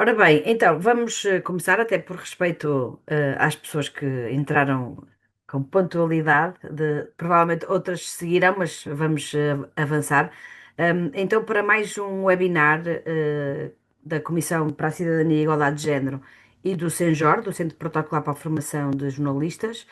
Ora bem, então vamos começar, até por respeito às pessoas que entraram com pontualidade, provavelmente outras seguirão, mas vamos avançar. Então, para mais um webinar da Comissão para a Cidadania e Igualdade de Género e do CENJOR, do Centro Protocolar para a Formação de Jornalistas.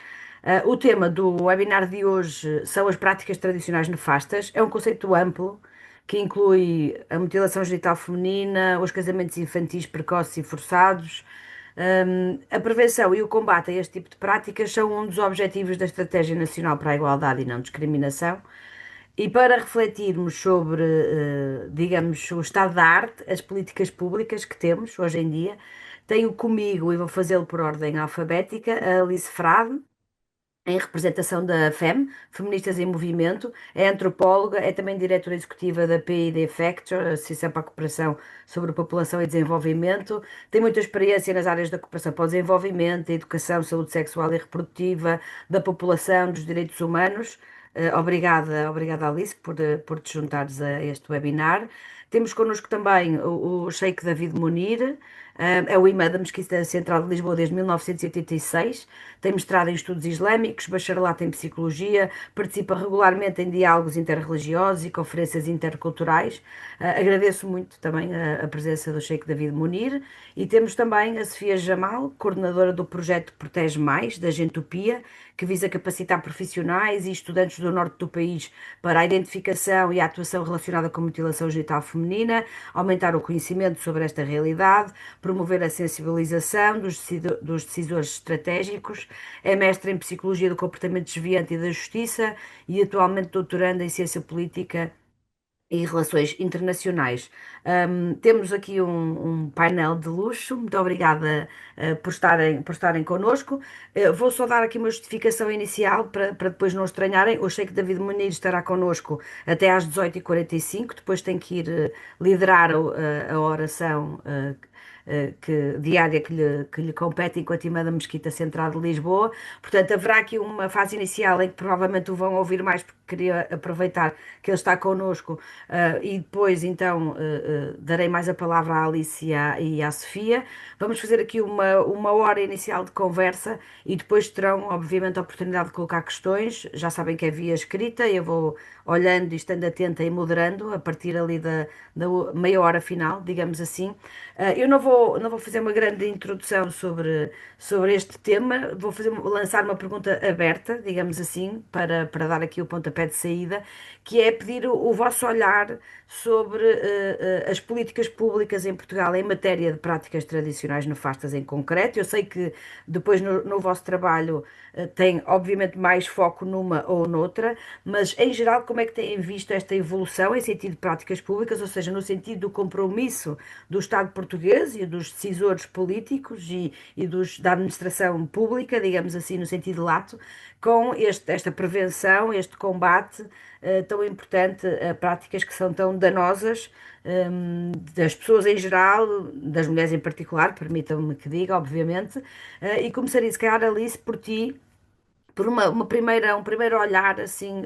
O tema do webinar de hoje são as práticas tradicionais nefastas. É um conceito amplo que inclui a mutilação genital feminina, os casamentos infantis precoces e forçados. A prevenção e o combate a este tipo de práticas são um dos objetivos da Estratégia Nacional para a Igualdade e Não Discriminação. E para refletirmos sobre, digamos, o estado da arte, as políticas públicas que temos hoje em dia, tenho comigo, e vou fazê-lo por ordem alfabética, a Alice Frade, em representação da FEM, Feministas em Movimento, é antropóloga, é também diretora executiva da PID Factor, Associação para a Cooperação sobre População e Desenvolvimento, tem muita experiência nas áreas da cooperação para o desenvolvimento, da educação, saúde sexual e reprodutiva, da população, dos direitos humanos. Obrigada Alice por te juntares a este webinar. Temos connosco também o Sheikh David Munir, é o imã da Mesquita Central de Lisboa desde 1986, tem mestrado em estudos islâmicos, bacharelato em psicologia, participa regularmente em diálogos interreligiosos e conferências interculturais. Agradeço muito também a presença do Sheikh David Munir. E temos também a Sofia Jamal, coordenadora do projeto Protege Mais, da Gentopia, que visa capacitar profissionais e estudantes do norte do país para a identificação e a atuação relacionada com mutilação genital feminina, aumentar o conhecimento sobre esta realidade, promover a sensibilização dos decisores estratégicos, é mestre em Psicologia do Comportamento Desviante e da Justiça e atualmente doutoranda em Ciência Política e Relações Internacionais. Temos aqui um painel de luxo, muito obrigada por estarem connosco. Vou só dar aqui uma justificação inicial para depois não estranharem. Eu sei que David Muniz estará connosco até às 18h45, depois tem que ir liderar a oração diária que lhe compete enquanto irmã da Mesquita Central de Lisboa. Portanto, haverá aqui uma fase inicial em que provavelmente o vão ouvir mais, porque queria aproveitar que ele está connosco, e depois então darei mais a palavra à Alice e à Sofia. Vamos fazer aqui uma hora inicial de conversa e depois terão, obviamente, a oportunidade de colocar questões. Já sabem que é via escrita, eu vou olhando e estando atenta e moderando a partir ali da meia hora final, digamos assim. Eu não vou fazer uma grande introdução sobre este tema, lançar uma pergunta aberta, digamos assim, para dar aqui o pontapé de saída, que é pedir o vosso olhar sobre as políticas públicas em Portugal em matéria de práticas tradicionais nefastas em concreto. Eu sei que depois no vosso trabalho tem, obviamente, mais foco numa ou noutra, mas em geral, como é que têm visto esta evolução em sentido de práticas públicas, ou seja, no sentido do compromisso do Estado português e dos decisores políticos da administração pública, digamos assim, no sentido lato, com esta prevenção, este combate tão importante a práticas que são tão danosas, das pessoas em geral, das mulheres em particular, permitam-me que diga, obviamente, e começaria, se calhar, Alice, por ti, por um primeiro olhar assim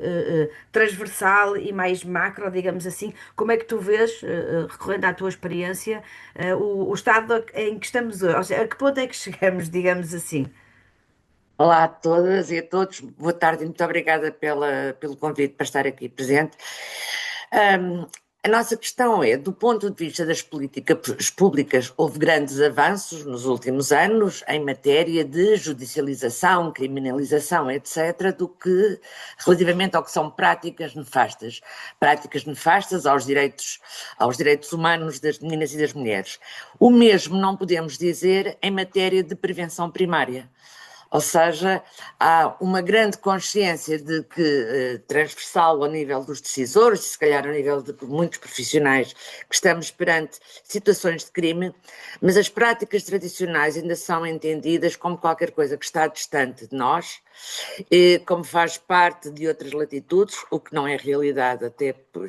transversal e mais macro, digamos assim, como é que tu vês, recorrendo à tua experiência, o estado em que estamos hoje, ou seja, a que ponto é que chegamos, digamos assim? Olá a todas e a todos, boa tarde e muito obrigada pelo convite para estar aqui presente. Ahm, a nossa questão é, do ponto de vista das políticas públicas, houve grandes avanços nos últimos anos em matéria de judicialização, criminalização, etc., do que relativamente ao que são práticas nefastas aos direitos humanos das meninas e das mulheres. O mesmo não podemos dizer em matéria de prevenção primária. Ou seja, há uma grande consciência de que, transversal ao nível dos decisores, se calhar ao nível de muitos profissionais, que estamos perante situações de crime, mas as práticas tradicionais ainda são entendidas como qualquer coisa que está distante de nós, como faz parte de outras latitudes, o que não é realidade,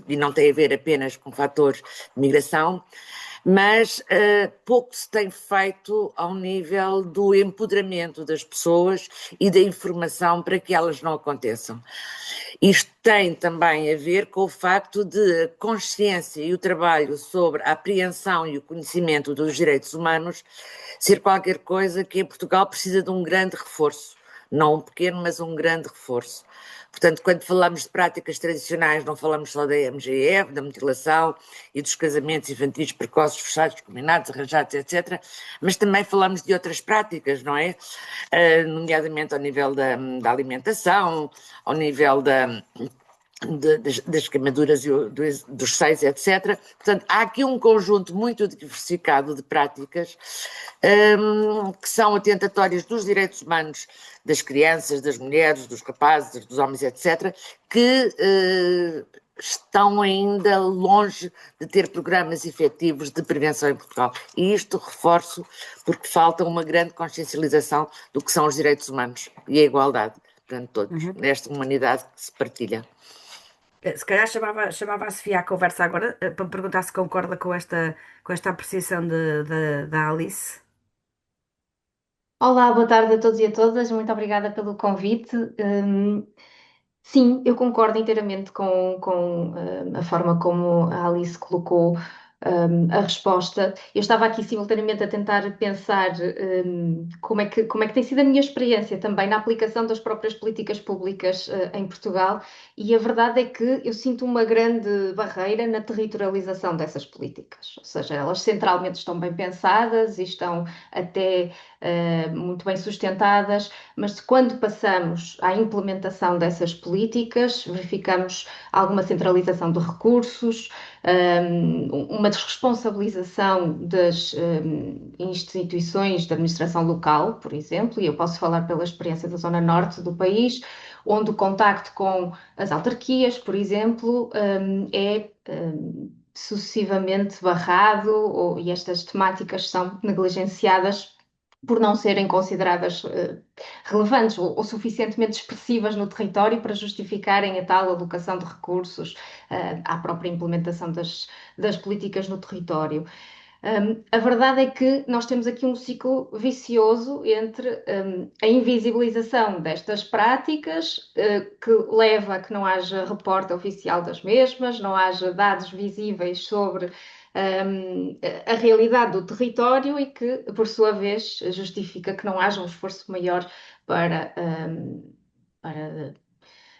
e não tem a ver apenas com fatores de migração. mas pouco se tem feito ao nível do empoderamento das pessoas e da informação para que elas não aconteçam. Isto tem também a ver com o facto de a consciência e o trabalho sobre a apreensão e o conhecimento dos direitos humanos ser qualquer coisa que em Portugal precisa de um grande reforço. Não um pequeno, mas um grande reforço. Portanto, quando falamos de práticas tradicionais, não falamos só da MGF, da mutilação e dos casamentos infantis precoces, forçados, combinados, arranjados, etc., mas também falamos de outras práticas, não é? Nomeadamente ao nível da alimentação, ao nível das queimaduras e dos seios, etc. Portanto, há aqui um conjunto muito diversificado de práticas que são atentatórias dos direitos humanos das crianças, das mulheres, dos rapazes, dos homens, etc., que estão ainda longe de ter programas efetivos de prevenção em Portugal. E isto reforço porque falta uma grande consciencialização do que são os direitos humanos e a igualdade perante todos, Uhum. nesta humanidade que se partilha. Se calhar chamava a Sofia à conversa agora, para me perguntar se concorda com esta apreciação da Alice. Olá, boa tarde a todos e a todas. Muito obrigada pelo convite. Sim, eu concordo inteiramente com a forma como a Alice colocou a resposta. Eu estava aqui simultaneamente a tentar pensar como é que tem sido a minha experiência também na aplicação das próprias políticas públicas em Portugal, e a verdade é que eu sinto uma grande barreira na territorialização dessas políticas. Ou seja, elas centralmente estão bem pensadas e estão até muito bem sustentadas, mas quando passamos à implementação dessas políticas, verificamos alguma centralização de recursos, uma desresponsabilização das instituições de administração local, por exemplo, e eu posso falar pela experiência da zona norte do país, onde o contacto com as autarquias, por exemplo, é sucessivamente barrado, e estas temáticas são negligenciadas por não serem consideradas relevantes ou suficientemente expressivas no território para justificarem a tal alocação de recursos à própria implementação das políticas no território. A verdade é que nós temos aqui um ciclo vicioso entre a invisibilização destas práticas, que leva a que não haja reporte oficial das mesmas, não haja dados visíveis sobre a realidade do território, e que, por sua vez, justifica que não haja um esforço maior para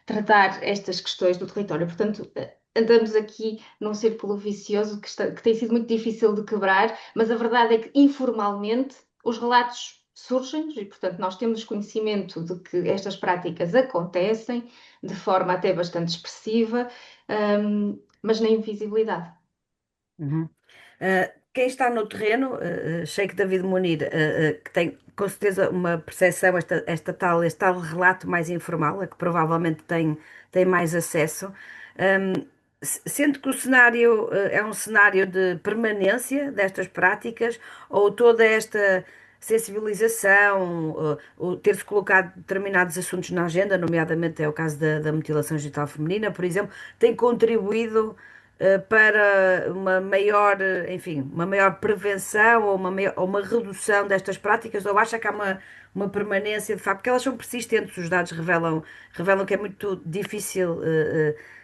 tratar estas questões do território. Portanto, andamos aqui num círculo vicioso que tem sido muito difícil de quebrar, mas a verdade é que informalmente os relatos surgem e, portanto, nós temos conhecimento de que estas práticas acontecem de forma até bastante expressiva, mas na invisibilidade. Uhum. Quem está no terreno, Sheikh David Munir, que tem com certeza uma percepção, este tal relato mais informal, a que provavelmente tem mais acesso, sendo que o cenário, é um cenário de permanência destas práticas, ou toda esta sensibilização, o ter-se colocado determinados assuntos na agenda, nomeadamente é o caso da mutilação genital feminina, por exemplo, tem contribuído para uma maior, enfim, uma maior prevenção ou uma redução destas práticas, ou acha que há uma permanência de facto, porque elas são persistentes, os dados revelam que é muito difícil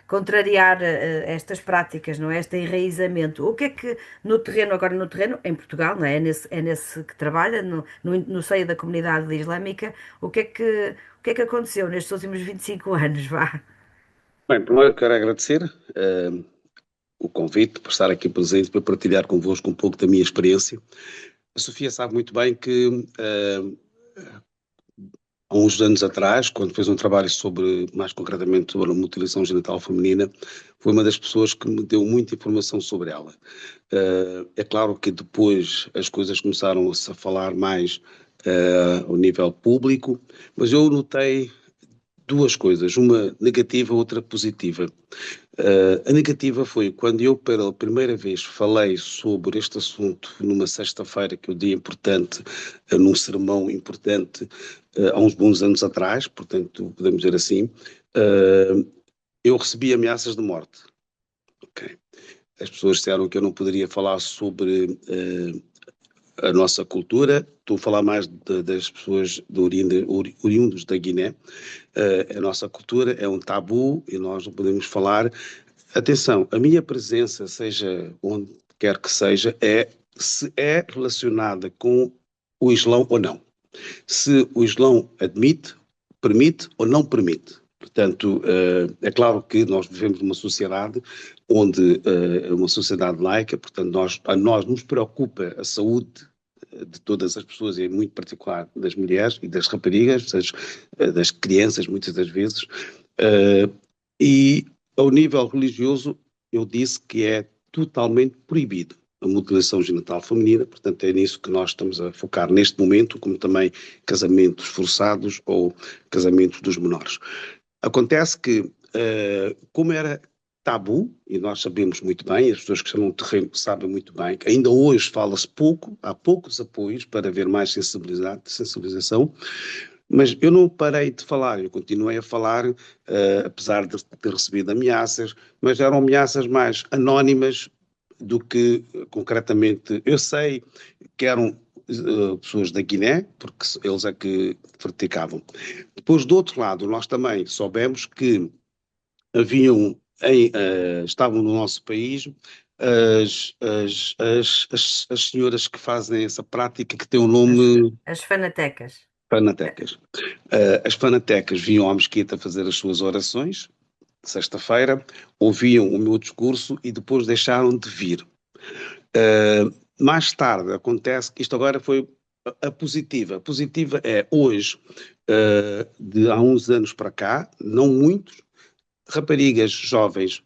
contrariar estas práticas, não é? Este enraizamento. O que é que no terreno, agora no terreno, em Portugal, não é? É nesse que trabalha, no seio da comunidade islâmica, o que é que aconteceu nestes últimos 25 anos, vá? Bem, primeiro quero agradecer o convite por estar aqui presente para partilhar convosco um pouco da minha experiência. A Sofia sabe muito bem que há uns anos atrás, quando fez um trabalho sobre, mais concretamente, sobre a mutilação genital feminina, foi uma das pessoas que me deu muita informação sobre ela. É claro que depois as coisas começaram-se a falar mais ao nível público, mas eu notei duas coisas, uma negativa, outra positiva. A negativa foi quando eu pela primeira vez falei sobre este assunto numa sexta-feira, que é um dia importante, num sermão importante, há uns bons anos atrás, portanto, podemos dizer assim, eu recebi ameaças de morte. Okay. as pessoas disseram que eu não poderia falar sobre a nossa cultura. Estou a falar mais das pessoas oriundos da Guiné. A nossa cultura é um tabu e nós não podemos falar. Atenção, a minha presença, seja onde quer que seja, se é relacionada com o Islão ou não. Se o Islão admite, permite ou não permite. Portanto, é claro que nós vivemos numa sociedade onde é uma sociedade laica, portanto, a nós nos preocupa a saúde de todas as pessoas, e muito particular das mulheres e das raparigas, das crianças, muitas das vezes. E ao nível religioso, eu disse que é totalmente proibido a mutilação genital feminina, portanto é nisso que nós estamos a focar neste momento, como também casamentos forçados ou casamentos dos menores. Acontece que, como era tabu, e nós sabemos muito bem, as pessoas que estão no terreno sabem muito bem, que ainda hoje fala-se pouco, há poucos apoios para haver mais sensibilização, mas eu não parei de falar, eu continuei a falar, apesar de ter recebido ameaças, mas eram ameaças mais anónimas do que concretamente. Eu sei que eram pessoas da Guiné, porque eles é que praticavam. Depois, do outro lado, nós também soubemos que haviam, estavam no nosso país as senhoras que fazem essa prática que tem o nome As fanatecas. fanatecas. As fanatecas vinham à mesquita fazer as suas orações, sexta-feira, ouviam o meu discurso e depois deixaram de vir. Mais tarde acontece que isto agora foi a positiva. A positiva é hoje, de há uns anos para cá, não muitos, raparigas jovens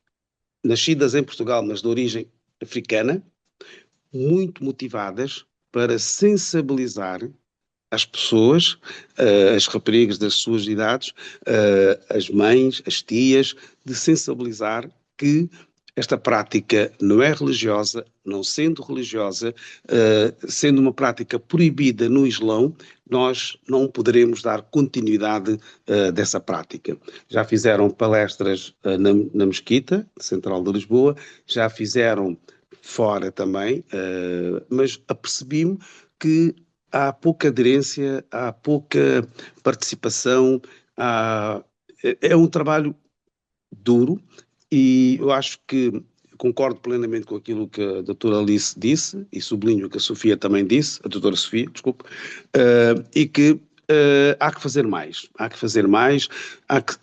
nascidas em Portugal, mas de origem africana, muito motivadas para sensibilizar as pessoas, as raparigas das suas idades, as mães, as tias, de sensibilizar que esta prática não é religiosa, não sendo religiosa, sendo uma prática proibida no Islão, nós não poderemos dar continuidade dessa prática. Já fizeram palestras na Mesquita Central de Lisboa, já fizeram fora também, mas apercebi-me que há pouca aderência, há pouca participação, é um trabalho duro e eu acho que concordo plenamente com aquilo que a doutora Alice disse e sublinho o que a Sofia também disse, a doutora Sofia, desculpe, e que há que fazer mais,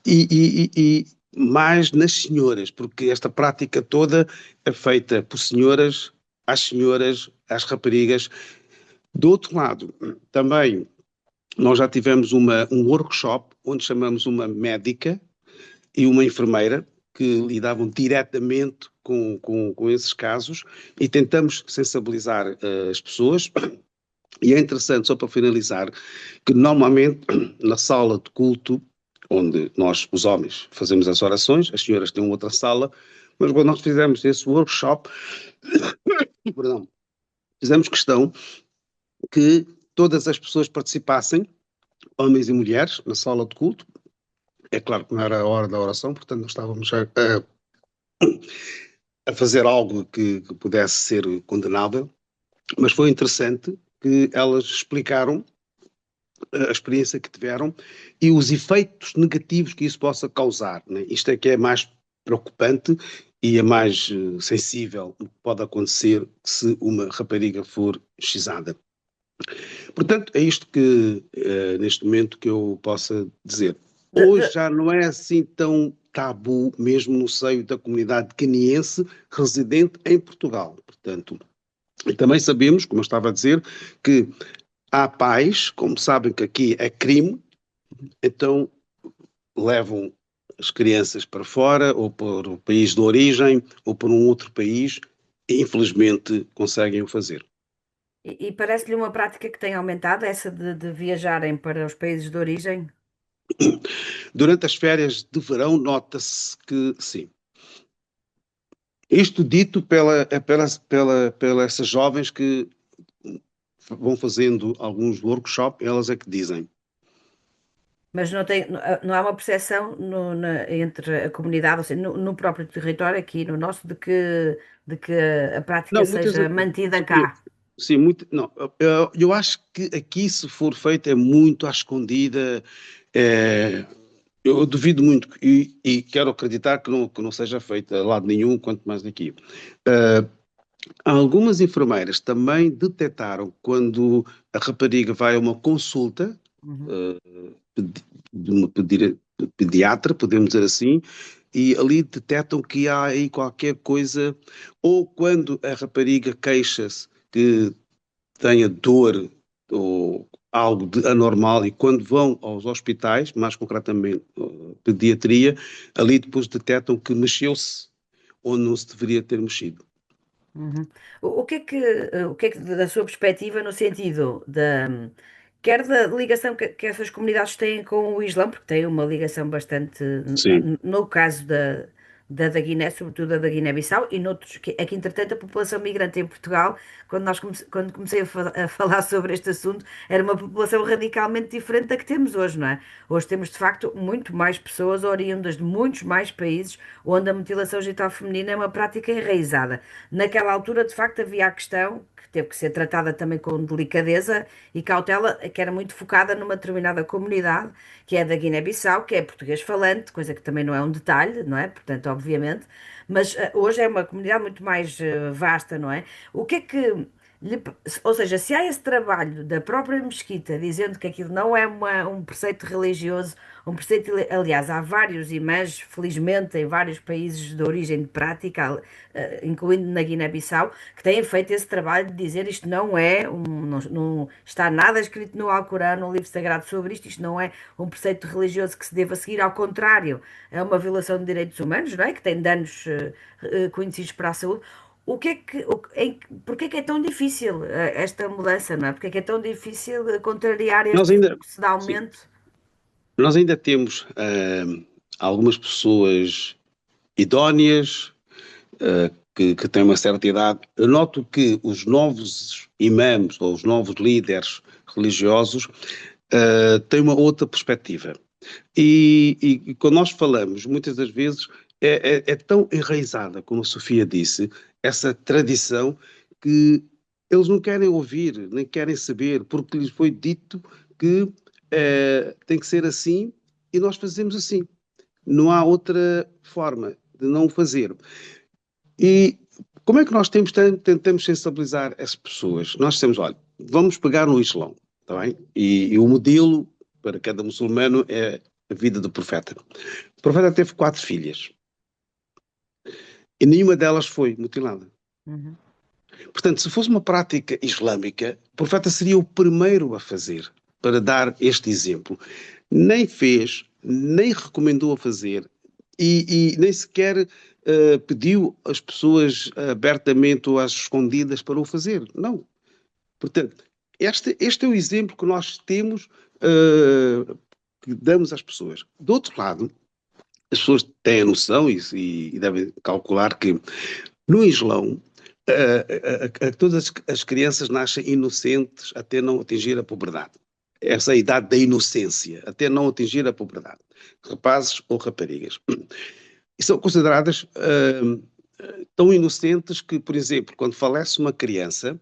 e mais nas senhoras, porque esta prática toda é feita por senhoras, às raparigas. Do outro lado, também nós já tivemos um workshop onde chamamos uma médica e uma enfermeira que lidavam diretamente com esses casos e tentamos sensibilizar as pessoas. E é interessante, só para finalizar, que normalmente na sala de culto, onde nós, os homens, fazemos as orações, as senhoras têm outra sala, mas quando nós fizemos esse workshop, perdão, fizemos questão que todas as pessoas participassem, homens e mulheres, na sala de culto. É claro que não era a hora da oração, portanto não estávamos a fazer algo que pudesse ser condenável, mas foi interessante que elas explicaram a experiência que tiveram e os efeitos negativos que isso possa causar, né? Isto é que é mais preocupante e é mais sensível o que pode acontecer se uma rapariga for xizada. Portanto, é isto que, neste momento, que eu possa dizer. Hoje já não é assim tão tabu, mesmo no seio da comunidade queniense residente em Portugal. Portanto, e também sabemos, como eu estava a dizer, que há pais, como sabem que aqui é crime, então levam as crianças para fora, ou para o país de origem, ou para um outro país, e infelizmente conseguem o fazer. E parece-lhe uma prática que tem aumentado, essa de viajarem para os países de origem? Durante as férias de verão, nota-se que sim. Isto dito pela essas jovens que vão fazendo alguns workshops, elas é que dizem. Mas não há uma percepção entre a comunidade, ou seja, no próprio território, aqui no nosso, de que a prática Não, muitas. seja mantida Sim, cá. sim, muito. Não, eu acho que aqui, se for feito, é muito à escondida. é, eu duvido muito e quero acreditar que não seja feito a lado nenhum, quanto mais daqui. Eh, Algumas enfermeiras também detectaram quando a rapariga vai a uma consulta Uhum, eh, de uma pediatra, podemos dizer assim, e ali detectam que há aí qualquer coisa, ou quando a rapariga queixa-se que tenha dor ou algo de anormal e quando vão aos hospitais, mais concretamente pediatria, ali depois detectam que mexeu-se onde não se deveria ter mexido. uhum. O que é que, da sua perspectiva, no sentido quer da ligação que essas comunidades têm com o Islão, porque têm uma ligação bastante, Sim. no caso da Guiné, sobretudo a da Guiné-Bissau, e noutros, que entretanto a população migrante em Portugal, quando comecei a falar sobre este assunto, era uma população radicalmente diferente da que temos hoje, não é? Hoje temos de facto muito mais pessoas oriundas de muitos mais países onde a mutilação genital feminina é uma prática enraizada. Naquela altura, de facto, havia a questão que teve que ser tratada também com delicadeza e cautela, que era muito focada numa determinada comunidade, que é da Guiné-Bissau, que é português falante, coisa que também não é um detalhe, não é? Portanto, obviamente, mas hoje é uma comunidade muito mais vasta, não é? O que é que ou seja, se há esse trabalho da própria Mesquita dizendo que aquilo não é um preceito religioso, um preceito, aliás, há vários imãs, felizmente, em vários países de origem de prática, incluindo na Guiné-Bissau, que têm feito esse trabalho de dizer isto não está nada escrito no Alcorão, no livro sagrado sobre isto, isto não é um preceito religioso que se deva seguir, ao contrário, é uma violação de direitos humanos, não é? Que tem danos conhecidos para a saúde. Porquê que é tão difícil esta mudança, não é? Porquê que é tão difícil contrariar Nós este ainda, fluxo de sim, aumento? nós ainda temos algumas pessoas idóneas que têm uma certa idade. Eu noto que os novos imãs ou os novos líderes religiosos têm uma outra perspectiva. E quando nós falamos, muitas das vezes, é tão enraizada, como a Sofia disse, essa tradição que eles não querem ouvir, nem querem saber, porque lhes foi dito que tem que ser assim e nós fazemos assim. Não há outra forma de não o fazer. E como é que nós tentamos sensibilizar as pessoas? Nós temos, olha, vamos pegar no Islão, está bem? E o modelo para cada muçulmano é a vida do profeta. O profeta teve 4 filhas e nenhuma delas foi mutilada. Uhum, Portanto, se fosse uma prática islâmica, o profeta seria o primeiro a fazer, para dar este exemplo. Nem fez, nem recomendou a fazer e nem sequer pediu às pessoas abertamente ou às escondidas para o fazer. Não. Portanto, este é o exemplo que nós temos, que damos às pessoas. Do outro lado, as pessoas têm a noção e devem calcular que no Islão, todas as crianças nascem inocentes até não atingir a puberdade. Essa é a idade da inocência, até não atingir a puberdade. Rapazes ou raparigas. E são consideradas tão inocentes que, por exemplo, quando falece uma criança,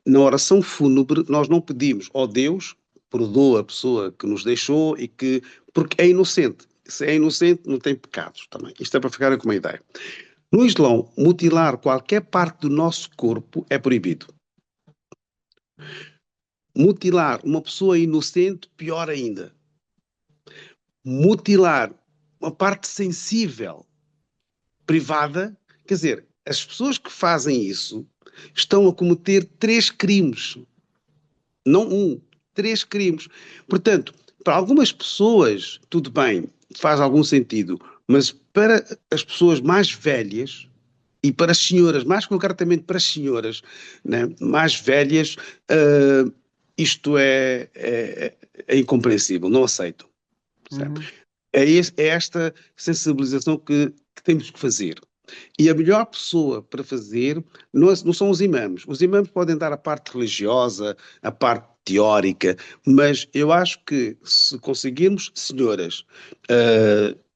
na oração fúnebre, nós não pedimos, ó Deus, perdoa a pessoa que nos deixou e que. Porque é inocente. Se é inocente, não tem pecados também. Isto é para ficar com uma ideia. No Islão, mutilar qualquer parte do nosso corpo é proibido. Mutilar uma pessoa inocente, pior ainda. Mutilar uma parte sensível, privada, quer dizer, as pessoas que fazem isso estão a cometer 3 crimes, não um, 3 crimes. Portanto, para algumas pessoas, tudo bem, faz algum sentido, mas para as pessoas mais velhas, e para as senhoras, mais concretamente para as senhoras, né, mais velhas, isto é incompreensível, não aceito. Certo? uhum, É esta sensibilização que temos que fazer. E a melhor pessoa para fazer não são os imãs. Os imãs podem dar a parte religiosa, a parte teórica, mas eu acho que se conseguirmos senhoras,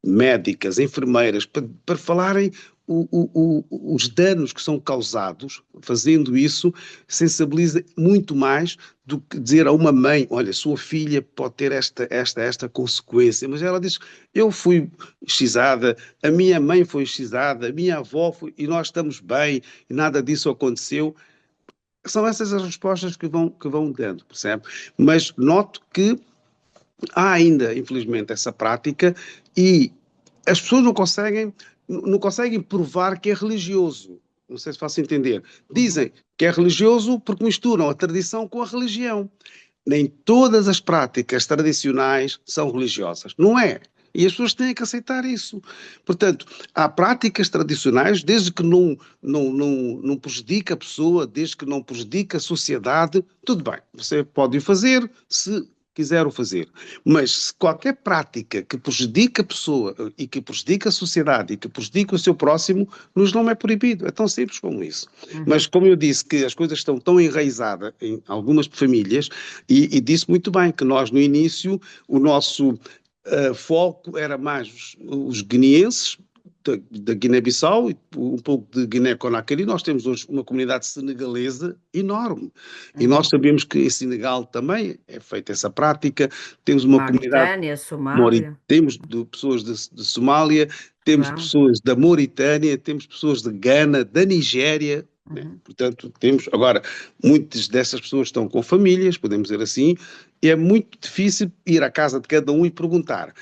médicas, enfermeiras, para falarem os danos que são causados, fazendo isso, sensibiliza muito mais do que dizer a uma mãe, olha, sua filha pode ter esta consequência, mas ela diz, eu fui excisada, a minha mãe foi excisada, a minha avó foi, e nós estamos bem, e nada disso aconteceu. São essas as respostas que vão dando, percebe? Mas noto que há ainda, infelizmente, essa prática e as pessoas não conseguem provar que é religioso. Não sei se faço entender. Uhum. Dizem que é religioso porque misturam a tradição com a religião. Nem todas as práticas tradicionais são religiosas. Não é. E as pessoas têm que aceitar isso. Portanto, há práticas tradicionais, desde que não prejudique a pessoa, desde que não prejudique a sociedade, tudo bem. Você pode o fazer se quiser o fazer. Mas se qualquer prática que prejudique a pessoa e que prejudique a sociedade e que prejudique o seu próximo, nos não é proibido. É tão simples como isso. Mas Uhum. como eu disse que as coisas estão tão enraizadas em algumas famílias, e disse muito bem que nós no início, o nosso foco era mais os guineenses, da Guiné-Bissau e um pouco de Guiné-Conakry. Nós temos hoje uma comunidade senegalesa enorme. E nós Uhum. sabemos que em Senegal também é feita essa prática. Temos uma comunidade, Mauritânia, Somália, temos pessoas de Somália, temos Sudão. pessoas da Mauritânia, temos pessoas de Gana, da Nigéria, né? Uhum. Portanto, temos. Agora, muitas dessas pessoas estão com famílias, podemos dizer assim, e é muito difícil ir à casa de cada um e perguntar.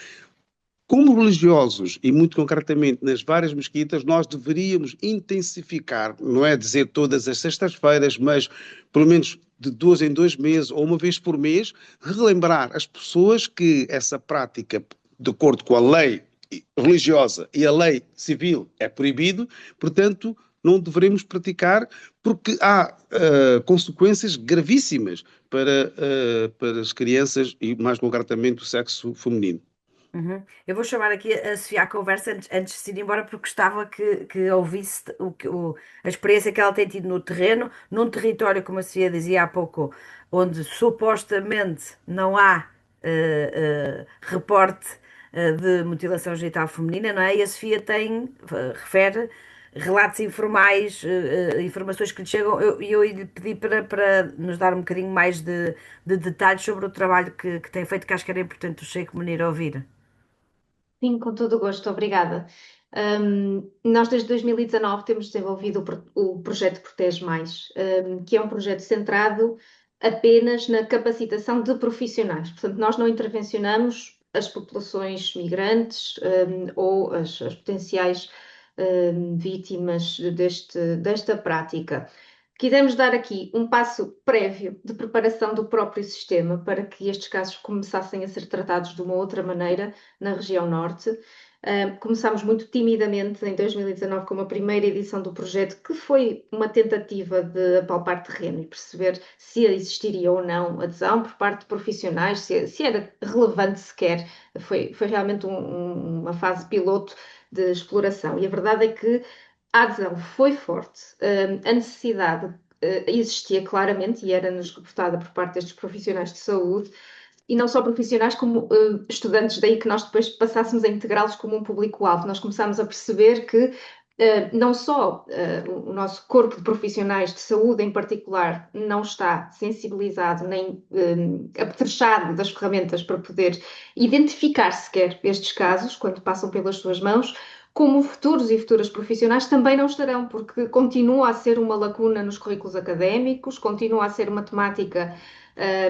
Como religiosos, e muito concretamente nas várias mesquitas, nós deveríamos intensificar, não é dizer todas as sextas-feiras, mas pelo menos de 2 em 2 meses ou uma vez por mês, relembrar as pessoas que essa prática, de acordo com a lei religiosa e a lei civil, é proibido, portanto, não devemos praticar, porque há consequências gravíssimas para as crianças e, mais concretamente, o sexo feminino. Uhum. Eu vou chamar aqui a Sofia à conversa antes de ir embora, porque gostava que ouvisse a experiência que ela tem tido no terreno, num território, como a Sofia dizia há pouco, onde supostamente não há reporte de mutilação genital feminina, não é? E a Sofia refere relatos informais, informações que lhe chegam, e eu lhe pedi para nos dar um bocadinho mais de detalhes sobre o trabalho que tem feito, que acho que era importante o Sheikh Munir ouvir. Sim, com todo o gosto, obrigada. Nós desde 2019 temos desenvolvido o projeto Protege Mais, que é um projeto centrado apenas na capacitação de profissionais. Portanto, nós não intervencionamos as populações migrantes, ou as potenciais, vítimas desta prática. Quisemos dar aqui um passo prévio de preparação do próprio sistema para que estes casos começassem a ser tratados de uma outra maneira na região norte. Começámos muito timidamente em 2019 com a primeira edição do projeto, que foi uma tentativa de apalpar terreno e perceber se existiria ou não adesão por parte de profissionais, se era relevante sequer. Foi realmente uma fase piloto de exploração. E a verdade é que a adesão foi forte, a necessidade existia claramente e era-nos reportada por parte destes profissionais de saúde, e não só profissionais como estudantes, daí que nós depois passássemos a integrá-los como um público-alvo. Nós começámos a perceber que não só o nosso corpo de profissionais de saúde em particular não está sensibilizado nem apetrechado das ferramentas para poder identificar sequer estes casos quando passam pelas suas mãos, como futuros e futuras profissionais também não estarão, porque continua a ser uma lacuna nos currículos académicos, continua a ser uma temática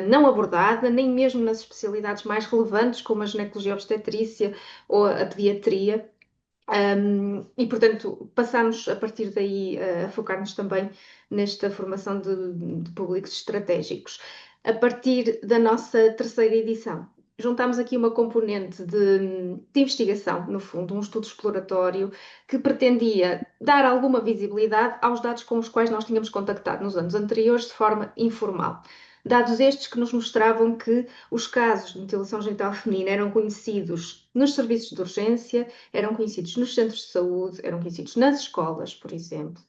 não abordada, nem mesmo nas especialidades mais relevantes, como a ginecologia obstetrícia ou a pediatria. E, portanto, passamos a partir daí a focar-nos também nesta formação de públicos estratégicos. A partir da nossa terceira edição, juntámos aqui uma componente de investigação, no fundo, um estudo exploratório que pretendia dar alguma visibilidade aos dados com os quais nós tínhamos contactado nos anos anteriores de forma informal. Dados estes que nos mostravam que os casos de mutilação genital feminina eram conhecidos nos serviços de urgência, eram conhecidos nos centros de saúde, eram conhecidos nas escolas, por exemplo.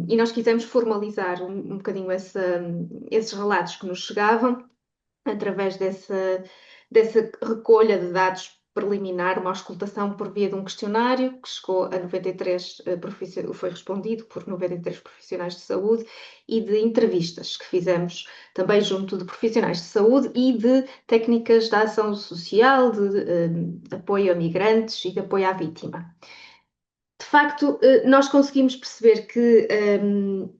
E nós quisemos formalizar um bocadinho esses relatos que nos chegavam através dessa recolha de dados preliminar, uma auscultação por via de um questionário que chegou a 93 foi respondido por 93 profissionais de saúde, e de entrevistas que fizemos também junto de profissionais de saúde e de técnicas de ação social, de apoio a migrantes e de apoio à vítima. De facto, nós conseguimos perceber que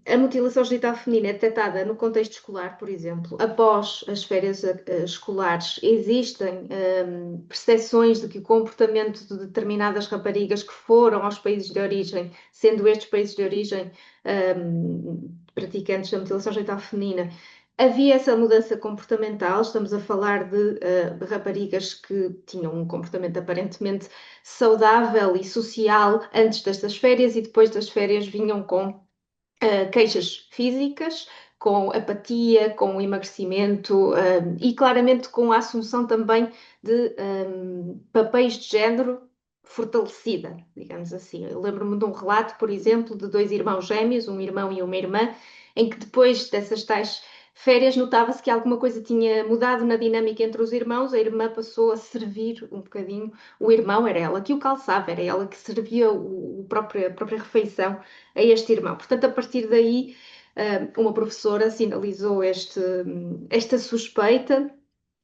a mutilação genital feminina é detectada no contexto escolar, por exemplo, após as férias escolares. Existem percepções de que o comportamento de determinadas raparigas que foram aos países de origem, sendo estes países de origem praticantes da mutilação genital feminina, havia essa mudança comportamental. Estamos a falar de raparigas que tinham um comportamento aparentemente saudável e social antes destas férias, e depois das férias vinham com queixas físicas, com apatia, com emagrecimento e claramente com a assunção também de papéis de género fortalecida, digamos assim. Eu lembro-me de um relato, por exemplo, de dois irmãos gêmeos, um irmão e uma irmã, em que depois dessas tais férias notava-se que alguma coisa tinha mudado na dinâmica entre os irmãos. A irmã passou a servir um bocadinho o irmão, era ela que o calçava, era ela que servia a própria refeição a este irmão. Portanto, a partir daí, uma professora sinalizou esta suspeita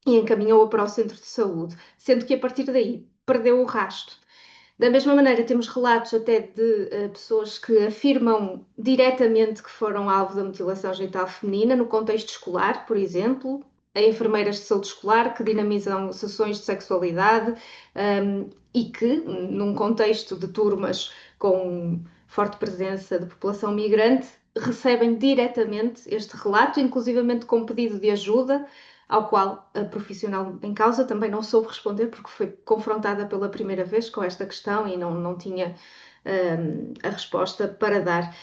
e encaminhou-a para o centro de saúde, sendo que a partir daí perdeu o rastro. Da mesma maneira, temos relatos até de pessoas que afirmam diretamente que foram alvo da mutilação genital feminina no contexto escolar, por exemplo, a enfermeiras de saúde escolar que dinamizam sessões de sexualidade e que, num contexto de turmas com forte presença de população migrante, recebem diretamente este relato, inclusivamente com pedido de ajuda, ao qual a profissional em causa também não soube responder porque foi confrontada pela primeira vez com esta questão e não tinha a resposta para dar.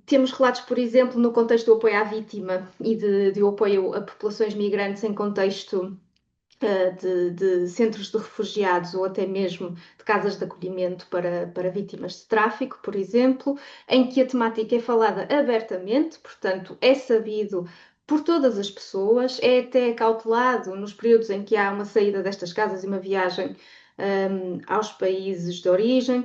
Temos relatos, por exemplo, no contexto do apoio à vítima e de apoio a populações migrantes em contexto de centros de refugiados ou até mesmo de casas de acolhimento para vítimas de tráfico, por exemplo, em que a temática é falada abertamente, portanto, é sabido por todas as pessoas, é até cautelado nos períodos em que há uma saída destas casas e uma viagem aos países de origem.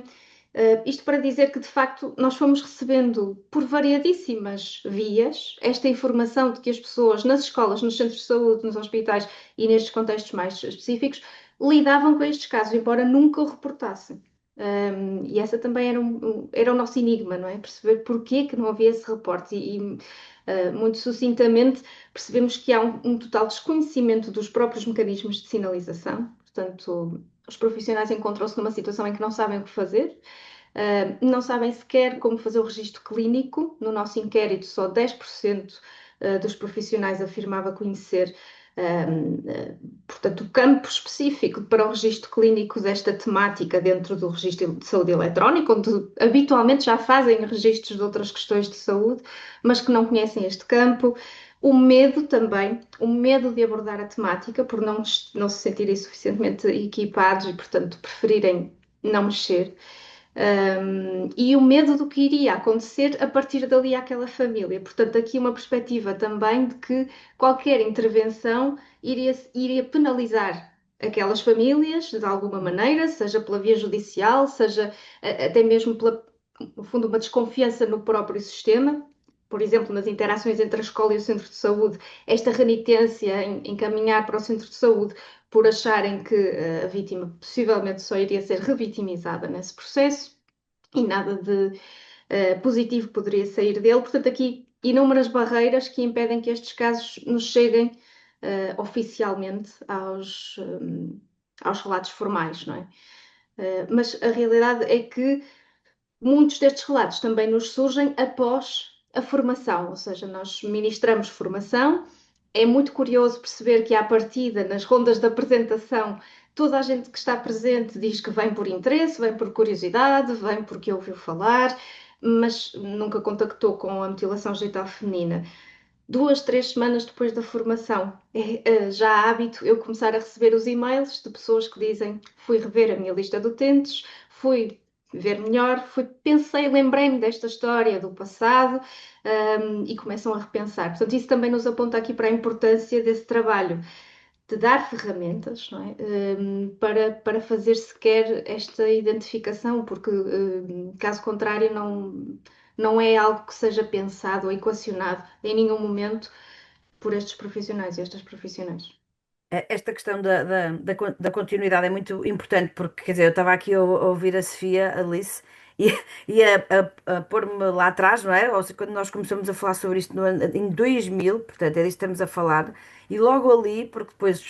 Isto para dizer que, de facto, nós fomos recebendo por variadíssimas vias esta informação de que as pessoas nas escolas, nos centros de saúde, nos hospitais e nestes contextos mais específicos lidavam com estes casos, embora nunca o reportassem. E essa também era o nosso enigma, não é? Perceber porquê que não havia esse reporte. Muito sucintamente, percebemos que há um total desconhecimento dos próprios mecanismos de sinalização. Portanto, os profissionais encontram-se numa situação em que não sabem o que fazer, não sabem sequer como fazer o registro clínico. No nosso inquérito, só 10% dos profissionais afirmava conhecer, portanto, o campo específico para o registro clínico desta temática dentro do registro de saúde eletrónico, onde habitualmente já fazem registros de outras questões de saúde, mas que não conhecem este campo. O medo também, o medo de abordar a temática por não se sentirem suficientemente equipados e, portanto, preferirem não mexer. E o medo do que iria acontecer a partir dali àquela família. Portanto, aqui uma perspectiva também de que qualquer intervenção iria penalizar aquelas famílias de alguma maneira, seja pela via judicial, seja até mesmo pela, no fundo, uma desconfiança no próprio sistema. Por exemplo, nas interações entre a escola e o centro de saúde, esta renitência em caminhar para o centro de saúde por acharem que a vítima possivelmente só iria ser revitimizada nesse processo e nada de positivo poderia sair dele. Portanto, aqui inúmeras barreiras que impedem que estes casos nos cheguem oficialmente aos relatos formais, não é? Mas a realidade é que muitos destes relatos também nos surgem após a formação, ou seja, nós ministramos formação. É muito curioso perceber que, à partida, nas rondas de apresentação, toda a gente que está presente diz que vem por interesse, vem por curiosidade, vem porque ouviu falar, mas nunca contactou com a mutilação genital feminina. 2, 3 semanas depois da formação, já há hábito eu começar a receber os e-mails de pessoas que dizem: fui rever a minha lista de utentes, fui ver melhor, lembrei-me desta história do passado, e começam a repensar. Portanto, isso também nos aponta aqui para a importância desse trabalho, de dar ferramentas, não é? Para fazer sequer esta identificação, porque caso contrário não é algo que seja pensado ou equacionado em nenhum momento por estes profissionais e estas profissionais. Esta questão da continuidade é muito importante, porque, quer dizer, eu estava aqui a ouvir a Sofia, a Alice, e, e a pôr-me lá atrás, não é? Ou seja, quando nós começamos a falar sobre isto em 2000, portanto, é disso que estamos a falar, e logo ali, porque depois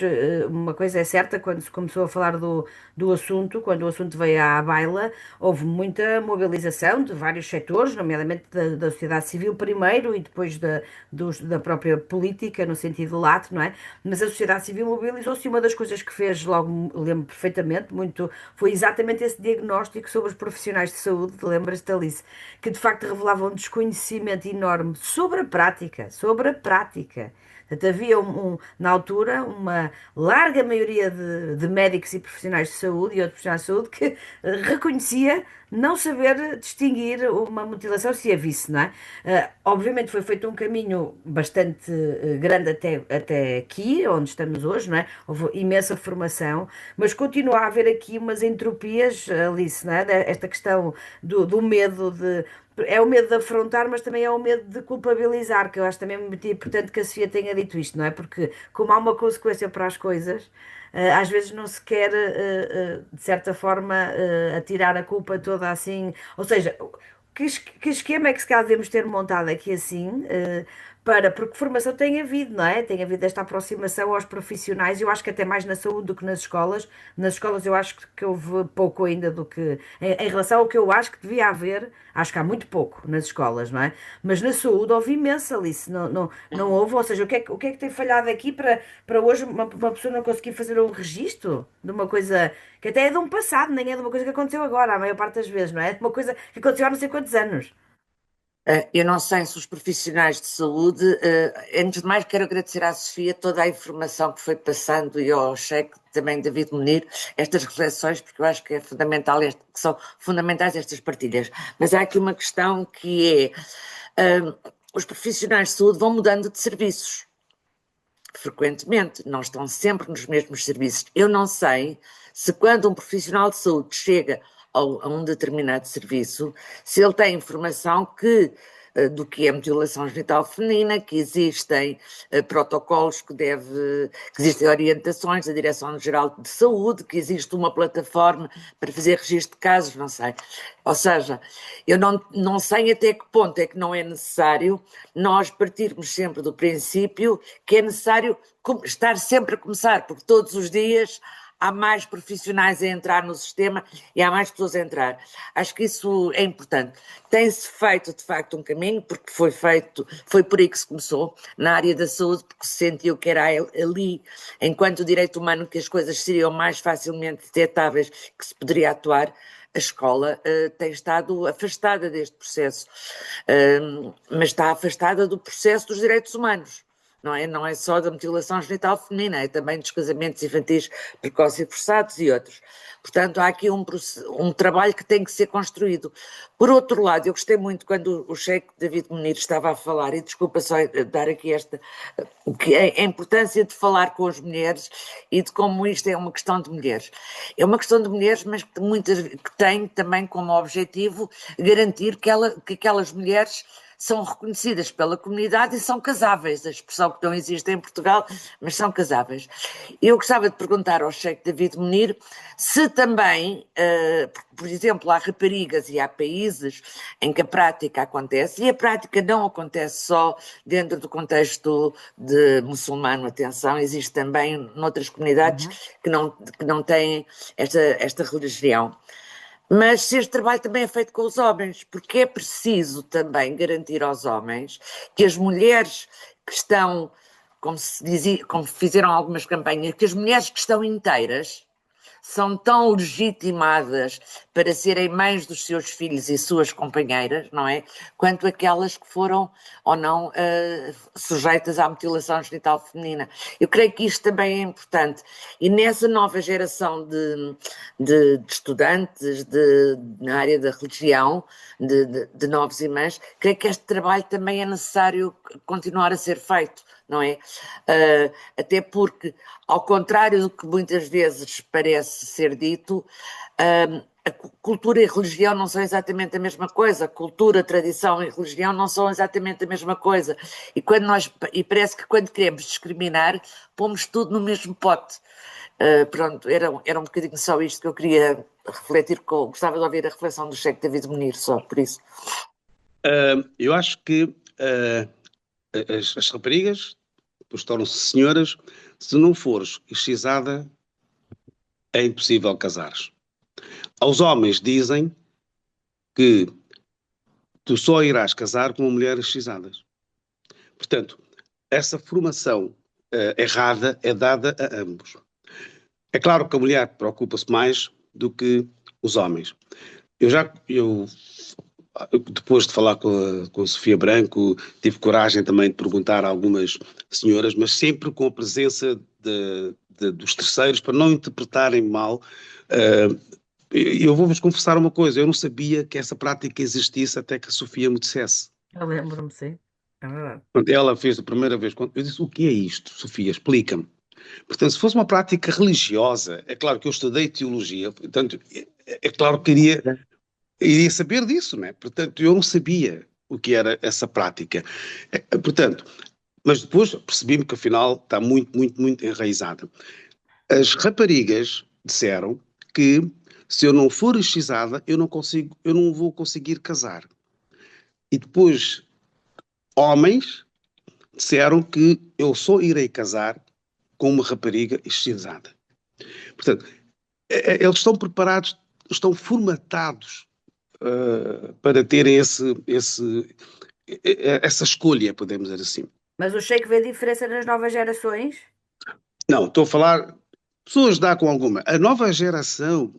uma coisa é certa, quando se começou a falar do assunto, quando o assunto veio à baila, houve muita mobilização de vários setores, nomeadamente da sociedade civil primeiro e depois da própria política, no sentido lato, não é? Mas a sociedade civil mobilizou-se e uma das coisas que fez, logo me lembro perfeitamente, muito, foi exatamente esse diagnóstico sobre os profissionais de saúde, lembras-te, Alice, que de facto revelavam um desconhecimento enorme sobre a prática, sobre a prática. Portanto, havia na altura uma larga maioria de médicos e profissionais de saúde e outros profissionais de saúde que reconhecia não saber distinguir uma mutilação se a visse, não é? Obviamente foi feito um caminho bastante grande até aqui, onde estamos hoje, não é? Houve imensa formação, mas continua a haver aqui umas entropias, Alice, não é? Esta questão do medo de. É o medo de afrontar, mas também é o medo de culpabilizar, que eu acho também muito importante que a Sofia tenha dito isto, não é? Porque como há uma consequência para as coisas, às vezes não se quer, de certa forma, atirar a culpa toda assim. Ou seja, que esquema é que se calhar devemos ter montado aqui assim, porque formação tem havido, não é? Tem havido esta aproximação aos profissionais, eu acho que até mais na saúde do que nas escolas. Nas escolas eu acho que houve pouco ainda do que. Em relação ao que eu acho que devia haver, acho que há muito pouco nas escolas, não é? Mas na saúde houve imensa, Alice, não houve. Ou seja, o que é que tem falhado aqui para hoje uma pessoa não conseguir fazer um registro de uma coisa que até é de um passado, nem é de uma coisa que aconteceu agora, a maior parte das vezes, não é? É de uma coisa que aconteceu há não sei quantos anos. Eu não sei se os profissionais de saúde, antes de mais quero agradecer à Sofia toda a informação que foi passando e ao Cheque, também David Munir, estas reflexões, porque eu acho que é fundamental, que são fundamentais estas partilhas. Mas há aqui uma questão que é, os profissionais de saúde vão mudando de serviços frequentemente, não estão sempre nos mesmos serviços. Eu não sei se quando um profissional de saúde chega a um determinado serviço, se ele tem informação do que é mutilação genital feminina, que existem protocolos que existem orientações da Direção-Geral de Saúde, que existe uma plataforma para fazer registro de casos, não sei. Ou seja, eu não sei até que ponto é que não é necessário nós partirmos sempre do princípio que é necessário estar sempre a começar, porque todos os dias há mais profissionais a entrar no sistema e há mais pessoas a entrar. Acho que isso é importante. Tem-se feito, de facto, um caminho, porque foi por aí que se começou, na área da saúde, porque se sentiu que era ali, enquanto direito humano, que as coisas seriam mais facilmente detectáveis, que se poderia atuar. A escola tem estado afastada deste processo, mas está afastada do processo dos direitos humanos. Não é só da mutilação genital feminina, é também dos casamentos infantis precoces e forçados e outros. Portanto, há aqui um trabalho que tem que ser construído. Por outro lado, eu gostei muito quando o Cheque David Munir estava a falar, e desculpa só dar aqui que é a importância de falar com as mulheres e de como isto é uma questão de mulheres. É uma questão de mulheres, mas que tem também como objetivo garantir que aquelas mulheres são reconhecidas pela comunidade e são casáveis, a expressão que não existe em Portugal, mas são casáveis. Eu gostava de perguntar ao Cheque David Munir se também, por exemplo, há raparigas e há países em que a prática acontece, e a prática não acontece só dentro do contexto de muçulmano, atenção, existe também noutras comunidades Uhum. que não têm esta religião. Mas se este trabalho também é feito com os homens, porque é preciso também garantir aos homens que as mulheres que estão, como se dizia, como fizeram algumas campanhas, que as mulheres que estão inteiras, são tão legitimadas para serem mães dos seus filhos e suas companheiras, não é? Quanto aquelas que foram ou não sujeitas à mutilação genital feminina. Eu creio que isto também é importante. E nessa nova geração de estudantes na área da religião, de novos imãs, creio que este trabalho também é necessário continuar a ser feito, não é? Até porque, ao contrário do que muitas vezes parece ser dito, a cultura e religião não são exatamente a mesma coisa, cultura, tradição e religião não são exatamente a mesma coisa, e parece que quando queremos discriminar, pomos tudo no mesmo pote. Pronto, era um bocadinho só isto que eu queria refletir, gostava de ouvir a reflexão do Cheikh David Munir, só por isso. Eu acho que as raparigas depois tornam-se senhoras. Se não fores excisada, é impossível casares. Aos homens dizem que tu só irás casar com uma mulher excisada. Portanto, essa formação errada é dada a ambos. É claro que a mulher preocupa-se mais do que os homens. Eu depois de falar com a Sofia Branco, tive coragem também de perguntar a algumas senhoras, mas sempre com a presença dos terceiros, para não interpretarem mal. Eu vou-vos confessar uma coisa, eu não sabia que essa prática existisse até que a Sofia me dissesse. Eu lembro-me, sim. É verdade. Quando ela fez a primeira vez, eu disse, o que é isto, Sofia? Explica-me. Portanto, se fosse uma prática religiosa, é claro que eu estudei teologia, portanto, é claro que iria saber disso, não é? Portanto, eu não sabia o que era essa prática. Portanto, mas depois percebi-me que afinal está muito, muito, muito enraizada. As raparigas disseram que se eu não for excisada, eu não vou conseguir casar. E depois, homens disseram que eu só irei casar com uma rapariga excisada. Portanto, eles estão preparados, estão formatados para terem essa escolha, podemos dizer assim. Mas o Sheik vê diferença nas novas gerações? Não, estou a falar, pessoas dá com alguma. A nova geração,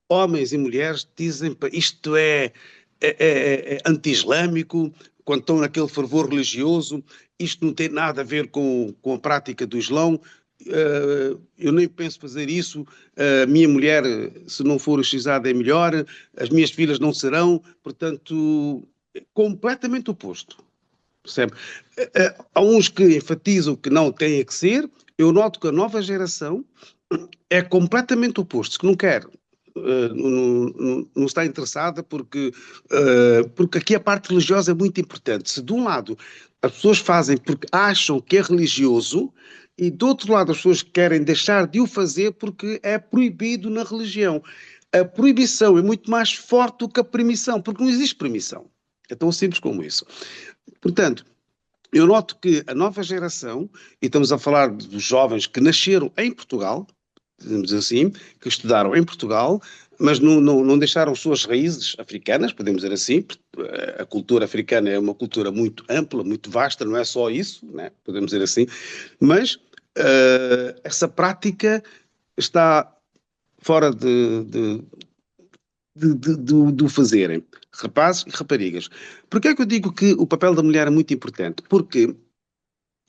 homens e mulheres, dizem isto é anti-islâmico, quando estão naquele fervor religioso, isto não tem nada a ver com a prática do Islão, eu nem penso fazer isso, a minha mulher, se não for excisada, é melhor, as minhas filhas não serão, portanto, completamente oposto. Percebe? Há uns que enfatizam que não tem que ser, eu noto que a nova geração é completamente oposto, que não quer. Não está interessada porque aqui a parte religiosa é muito importante. Se de um lado as pessoas fazem porque acham que é religioso e do outro lado as pessoas querem deixar de o fazer porque é proibido na religião. A proibição é muito mais forte do que a permissão, porque não existe permissão. É tão simples como isso. Portanto, eu noto que a nova geração, e estamos a falar dos jovens que nasceram em Portugal, dizemos assim, que estudaram em Portugal, mas não deixaram suas raízes africanas, podemos dizer assim. A cultura africana é uma cultura muito ampla, muito vasta, não é só isso, né? Podemos dizer assim, mas essa prática está fora do fazerem, rapazes e raparigas. Porquê é que eu digo que o papel da mulher é muito importante? Porque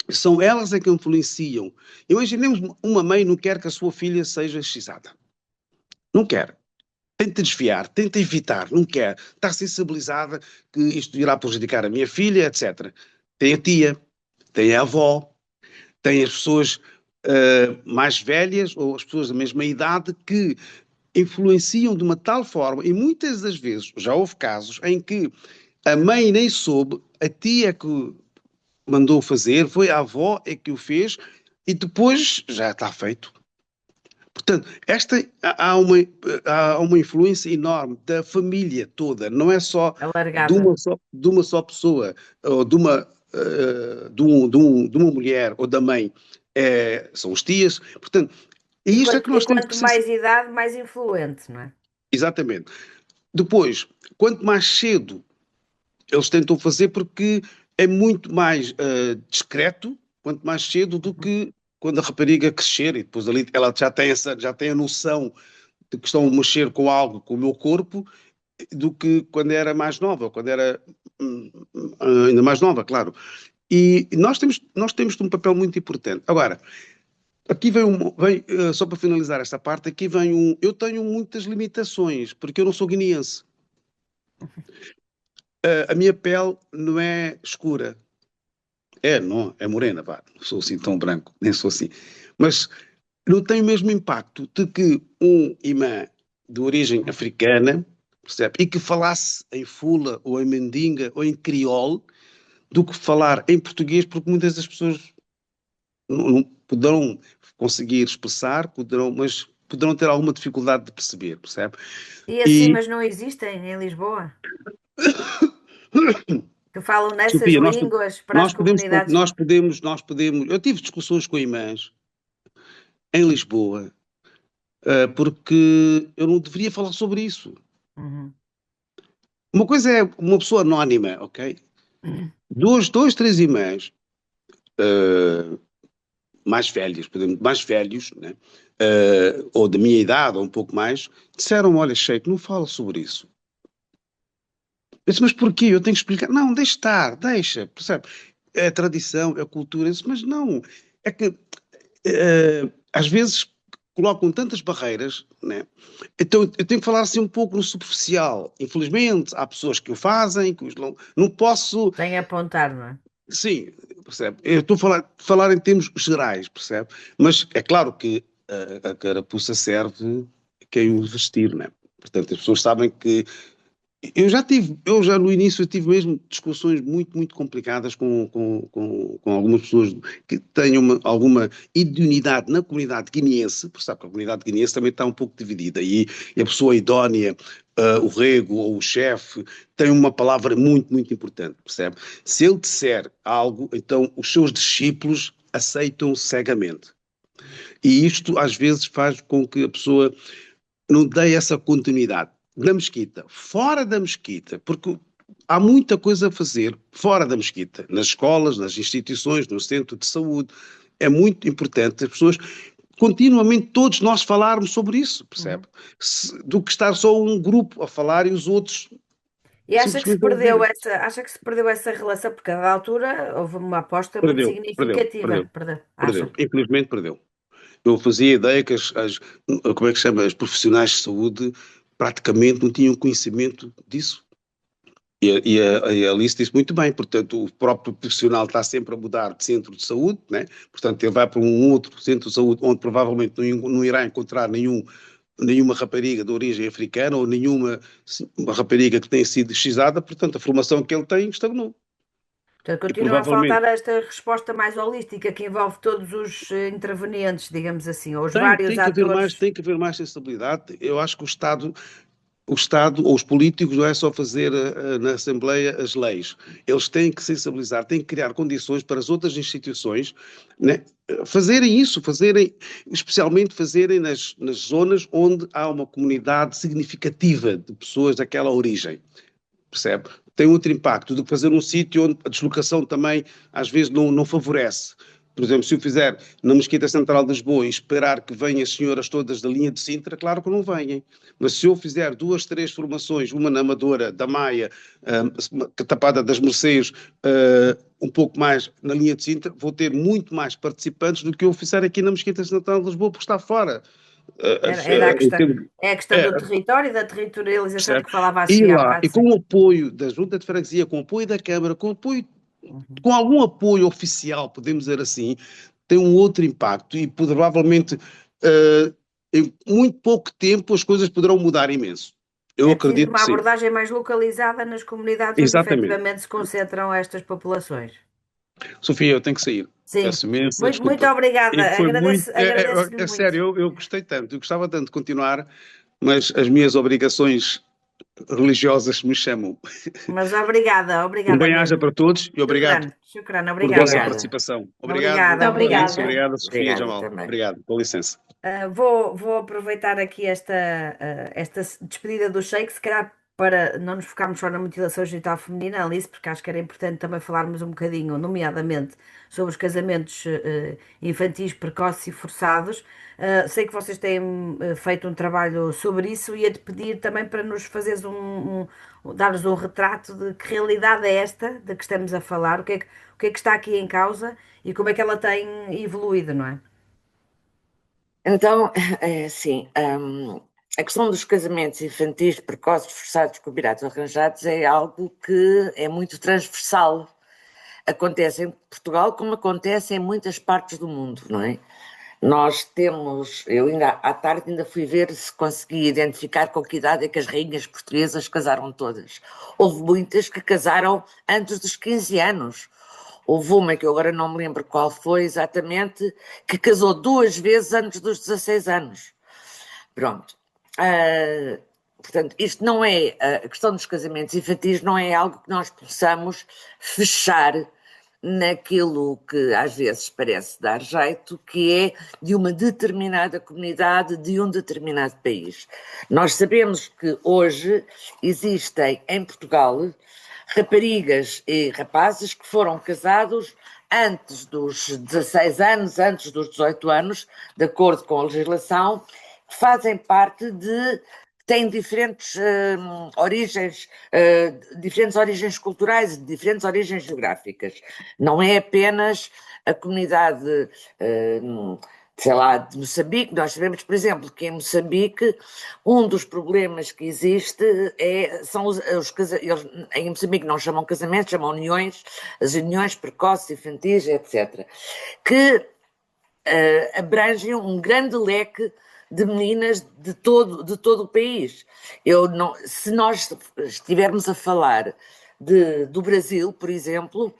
são elas que influenciam. Imaginemos uma mãe não quer que a sua filha seja excisada. Não quer. Tenta desviar, tenta evitar, não quer. Está sensibilizada que isto irá prejudicar a minha filha, etc. Tem a tia, tem a avó, tem as pessoas mais velhas ou as pessoas da mesma idade que influenciam de uma tal forma, e muitas das vezes já houve casos em que a mãe nem soube, a tia que mandou fazer, foi a avó é que o fez, e depois já está feito. Portanto, há uma influência enorme da família toda, não é só Alargada. de uma só pessoa, ou de uma mulher ou da mãe, são os tias. Portanto, e isto é que E nós temos que quanto mais idade, mais influente, não é? Exatamente. Depois, quanto mais cedo eles tentam fazer, porque é muito mais discreto, quanto mais cedo do que quando a rapariga crescer, e depois ali ela já tem a noção de que estão a mexer com algo, com o meu corpo, do que quando era mais nova, quando era ainda mais nova, claro. E nós temos um papel muito importante. Agora, aqui só para finalizar esta parte, aqui vem eu tenho muitas limitações, porque eu não sou guineense. A minha pele não é escura. Não, é morena, vá. Não sou assim tão branco, nem sou assim. Mas não tem o mesmo impacto de que um imã de origem africana, percebe? E que falasse em fula, ou em mandinga, ou em crioulo, do que falar em português, porque muitas das pessoas não poderão conseguir expressar, mas poderão ter alguma dificuldade de perceber, percebe? E assim, E, mas não existem em Lisboa? Que falam nessas Sofia, línguas para as comunidades? eu tive discussões com irmãs em Lisboa, porque eu não deveria falar sobre isso. Uhum. Uma coisa é uma pessoa anónima, ok? Dois, três irmãs mais velhas, mais velhos, né? Ou da minha idade, ou um pouco mais, disseram: olha, Sheik, não fala sobre isso. Eu disse: mas porquê? Eu tenho que explicar. Não, deixa estar, deixa, percebe? É a tradição, é a cultura. Eu disse: mas não, é que às vezes colocam tantas barreiras, né? Então eu tenho que falar assim um pouco no superficial. Infelizmente, há pessoas que o fazem, não posso. Sem apontar, não é? Sim, percebe? Eu estou a falar em termos gerais, percebe? Mas é claro que a carapuça serve a quem o vestir, né? Portanto, as pessoas sabem que eu já no início eu tive mesmo discussões muito, muito complicadas com algumas pessoas que têm alguma idoneidade na comunidade guineense, porque sabe que a comunidade guineense também está um pouco dividida, e a pessoa idónea, o rego ou o chefe, tem uma palavra muito, muito importante, percebe? Se ele disser algo, então os seus discípulos aceitam cegamente. E isto às vezes faz com que a pessoa não dei essa continuidade. Na mesquita, fora da mesquita, porque há muita coisa a fazer fora da mesquita, nas escolas, nas instituições, no centro de saúde. É muito importante as pessoas, continuamente todos nós falarmos sobre isso, percebe? Uhum. Do que estar só um grupo a falar e os outros E simplesmente a ouvir. acha que se perdeu essa relação, porque a da altura houve uma aposta muito Perdeu, perdeu, significativa. perdeu, Perdeu, perdeu. acha? Infelizmente perdeu. Eu fazia ideia que como é que se chama, as profissionais de saúde praticamente não tinham conhecimento disso. E a Alice disse muito bem, portanto, o próprio profissional está sempre a mudar de centro de saúde, né? Portanto, ele vai para um outro centro de saúde onde provavelmente não irá encontrar nenhuma rapariga de origem africana ou uma rapariga que tenha sido xizada, portanto, a formação que ele tem estagnou. Portanto, E continua a faltar provavelmente esta resposta mais holística que envolve todos os intervenientes, digamos assim, ou os tem, vários tem que haver mais, atores. tem que haver mais sensibilidade. Eu acho que o Estado ou os políticos não é só fazer na Assembleia as leis. Eles têm que sensibilizar, têm que criar condições para as outras instituições, né, fazerem isso, especialmente fazerem nas zonas onde há uma comunidade significativa de pessoas daquela origem, percebe? Tem outro impacto do que fazer num sítio onde a deslocação também às vezes não favorece. Por exemplo, se eu fizer na Mesquita Central de Lisboa e esperar que venham as senhoras todas da linha de Sintra, claro que não venham. Mas se eu fizer 2, 3 formações, uma na Amadora, da Maia, Tapada das Mercês, um pouco mais na linha de Sintra, vou ter muito mais participantes do que eu fizer aqui na Mesquita Central de Lisboa, porque está fora. Era a questão, Entendo? é a questão É, do território e da territorialização de percebe? que falava a E Sofia há lá, bocado, e com sim. o apoio da Junta de Freguesia, com o apoio da Câmara, Uhum. com algum apoio oficial, podemos dizer assim, tem um outro impacto e provavelmente em muito pouco tempo as coisas poderão mudar imenso. Eu É preciso acredito que uma sim. abordagem mais localizada nas comunidades onde Exatamente. efetivamente se concentram estas populações. Sofia, eu tenho que sair. Sim, Peço imensa muito, muito desculpa. obrigada. E foi muito. Agradeço-lhe É muito. sério, eu gostei tanto, eu gostava tanto de continuar, mas as minhas obrigações religiosas me chamam. Mas obrigada, Um obrigada bem-aja mesmo. para todos e obrigado Shukran, shukran, por vossa obrigada. Obrigada. participação. Muito Obrigada, Obrigado, Alice. obrigada. obrigada. Obrigado, Sofia Obrigada Jamal. também. Obrigado. Com licença. Vou aproveitar aqui esta despedida do Sheik, se calhar para não nos focarmos só na mutilação genital feminina, Alice, porque acho que era importante também falarmos um bocadinho, nomeadamente, sobre os casamentos infantis precoces e forçados. Sei que vocês têm feito um trabalho sobre isso e ia-te pedir também para nos fazeres dar-nos um retrato de que realidade é esta de que estamos a falar, o que é que está aqui em causa e como é que ela tem evoluído, não é? Então, é assim, a questão dos casamentos infantis, precoces, forçados, combinados ou arranjados é algo que é muito transversal. Acontece em Portugal como acontece em muitas partes do mundo, não é? Nós temos, eu ainda à tarde ainda fui ver se consegui identificar com que idade é que as rainhas portuguesas casaram todas. Houve muitas que casaram antes dos 15 anos. Houve uma que eu agora não me lembro qual foi exatamente, que casou 2 vezes antes dos 16 anos. Pronto. Portanto, isto não é, a questão dos casamentos infantis não é algo que nós possamos fechar naquilo que às vezes parece dar jeito, que é de uma determinada comunidade, de um determinado país. Nós sabemos que hoje existem em Portugal raparigas e rapazes que foram casados antes dos 16 anos, antes dos 18 anos, de acordo com a legislação, que fazem parte de têm diferentes origens culturais, diferentes origens geográficas. Não é apenas a comunidade, sei lá, de Moçambique. Nós sabemos, por exemplo, que em Moçambique um dos problemas que existe são os casamentos. Em Moçambique não chamam casamentos, chamam uniões, as uniões precoces, infantis, etc. Que abrangem um grande leque de meninas de todo o país. Se nós estivermos a falar do Brasil, por exemplo,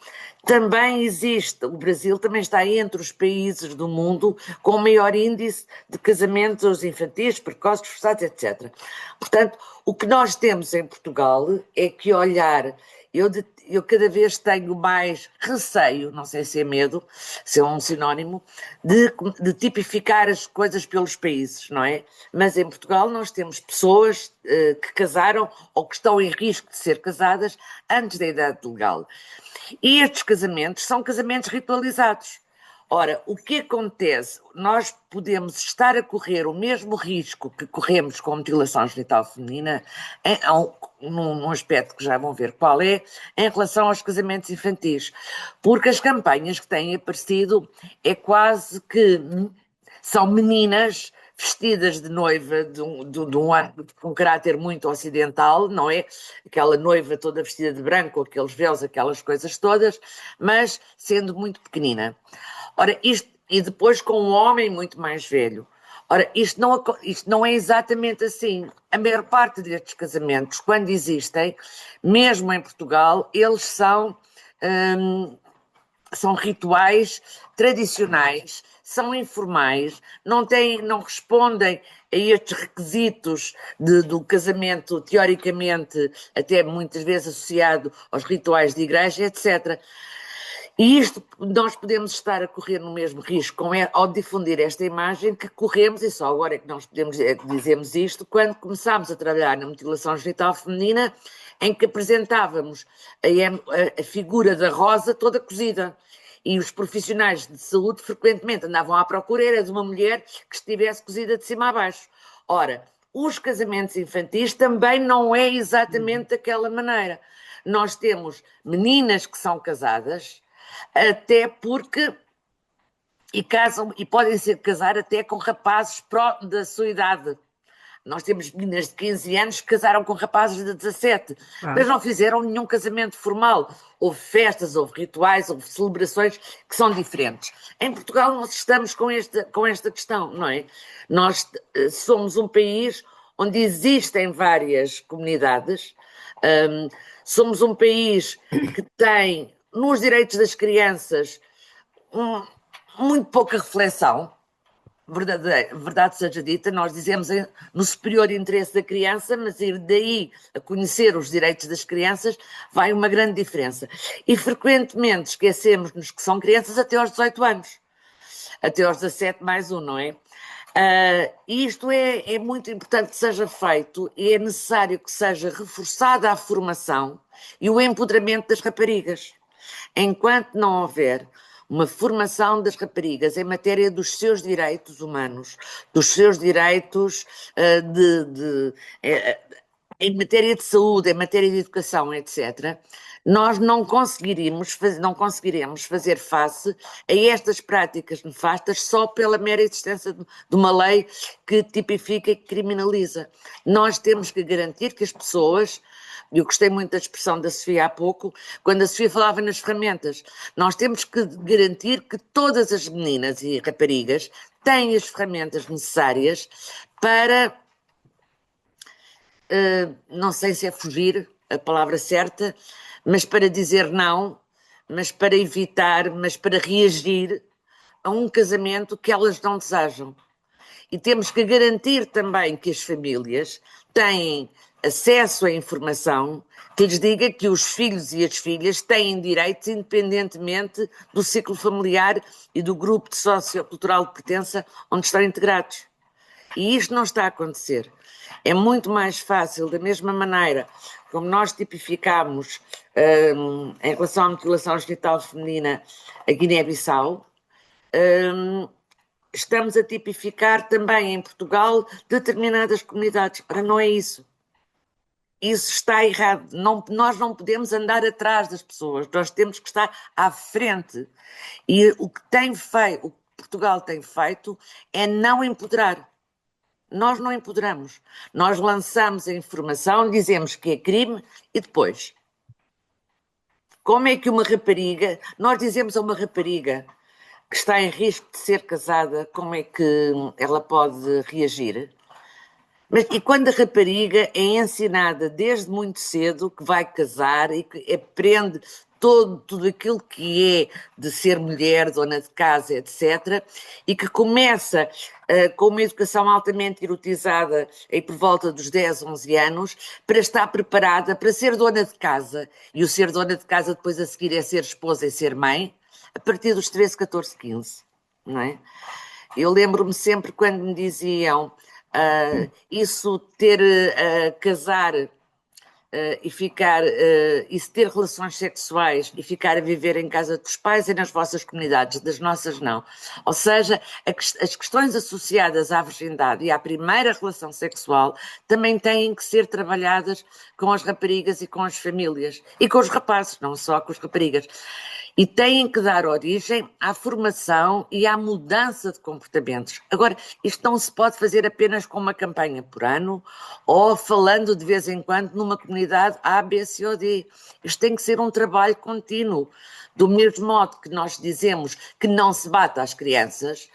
também existe, o Brasil também está entre os países do mundo com o maior índice de casamentos infantis, precoces, forçados, etc. Portanto, o que nós temos em Portugal é que olhar, eu cada vez tenho mais receio, não sei se é medo, se é um sinónimo, de tipificar as coisas pelos países, não é? Mas em Portugal nós temos pessoas que casaram ou que estão em risco de ser casadas antes da idade legal. E estes casamentos são casamentos ritualizados. Ora, o que acontece? Nós podemos estar a correr o mesmo risco que corremos com a mutilação genital feminina, num aspecto que já vão ver qual é, em relação aos casamentos infantis. Porque as campanhas que têm aparecido é quase que são meninas vestidas de noiva com um caráter muito ocidental, não é? Aquela noiva toda vestida de branco, aqueles véus, aquelas coisas todas, mas sendo muito pequenina. Ora, e depois com um homem muito mais velho. Ora, isto não é exatamente assim. A maior parte destes casamentos, quando existem, mesmo em Portugal, eles são rituais tradicionais, são informais, não respondem a estes requisitos do casamento, teoricamente, até muitas vezes associado aos rituais de igreja, etc. E isto, nós podemos estar a correr no mesmo risco ao difundir esta imagem que corremos, e só agora é que nós dizemos isto, quando começámos a trabalhar na mutilação genital feminina, em que apresentávamos a figura da rosa toda cozida. E os profissionais de saúde frequentemente andavam à procura era de uma mulher que estivesse cozida de cima a baixo. Ora, os casamentos infantis também não é exatamente daquela maneira. Nós temos meninas que são casadas, até porque casam e podem casar até com rapazes da sua idade. Nós temos meninas de 15 anos que casaram com rapazes de 17, mas não fizeram nenhum casamento formal. Houve festas, houve rituais, houve celebrações que são diferentes. Em Portugal nós estamos com esta questão, não é? Nós somos um país onde existem várias comunidades, somos um país que tem, nos direitos das crianças, muito pouca reflexão. Verdade seja dita, nós dizemos no superior interesse da criança, mas ir daí a conhecer os direitos das crianças vai uma grande diferença. E frequentemente esquecemos-nos que são crianças até aos 18 anos, até aos 17 mais um, não é? Isto é muito importante que seja feito e é necessário que seja reforçada a formação e o empoderamento das raparigas. Enquanto não houver uma formação das raparigas em matéria dos seus direitos humanos, dos seus direitos eh, em matéria de saúde, em matéria de educação, etc., nós não conseguiremos fazer face a estas práticas nefastas só pela mera existência de uma lei que tipifica e que criminaliza. Nós temos que garantir que as pessoas, eu gostei muito da expressão da Sofia há pouco, quando a Sofia falava nas ferramentas, nós temos que garantir que todas as meninas e raparigas têm as ferramentas necessárias para não sei se é fugir a palavra certa, mas para dizer não, mas para evitar, mas para reagir a um casamento que elas não desejam. E temos que garantir também que as famílias têm acesso à informação que lhes diga que os filhos e as filhas têm direitos independentemente do ciclo familiar e do grupo de sociocultural de pertença onde estão integrados. E isto não está a acontecer. É muito mais fácil, da mesma maneira como nós tipificámos em relação à mutilação genital feminina a Guiné-Bissau, estamos a tipificar também em Portugal determinadas comunidades. Ora, não é isso. Isso está errado. Nós não podemos andar atrás das pessoas, nós temos que estar à frente. E o que Portugal tem feito é não empoderar. Nós não empoderamos. Nós lançamos a informação, dizemos que é crime e depois. Como é que uma rapariga, nós dizemos a uma rapariga que está em risco de ser casada, como é que ela pode reagir? E quando a rapariga é ensinada desde muito cedo que vai casar e que aprende tudo aquilo que é de ser mulher, dona de casa, etc., e que começa com uma educação altamente erotizada aí por volta dos 10, 11 anos, para estar preparada para ser dona de casa, e o ser dona de casa depois a seguir é ser esposa e ser mãe, a partir dos 13, 14, 15, não é? Eu lembro-me sempre quando me diziam isso ter casar e ficar e se ter relações sexuais e ficar a viver em casa dos pais e nas vossas comunidades, das nossas não. Ou seja, as questões associadas à virgindade e à primeira relação sexual também têm que ser trabalhadas com as raparigas e com as famílias e com os rapazes, não só com as raparigas. E têm que dar origem à formação e à mudança de comportamentos. Agora, isto não se pode fazer apenas com uma campanha por ano ou falando de vez em quando numa comunidade A, B, C ou D. Isto tem que ser um trabalho contínuo. Do mesmo modo que nós dizemos que não se bate às crianças,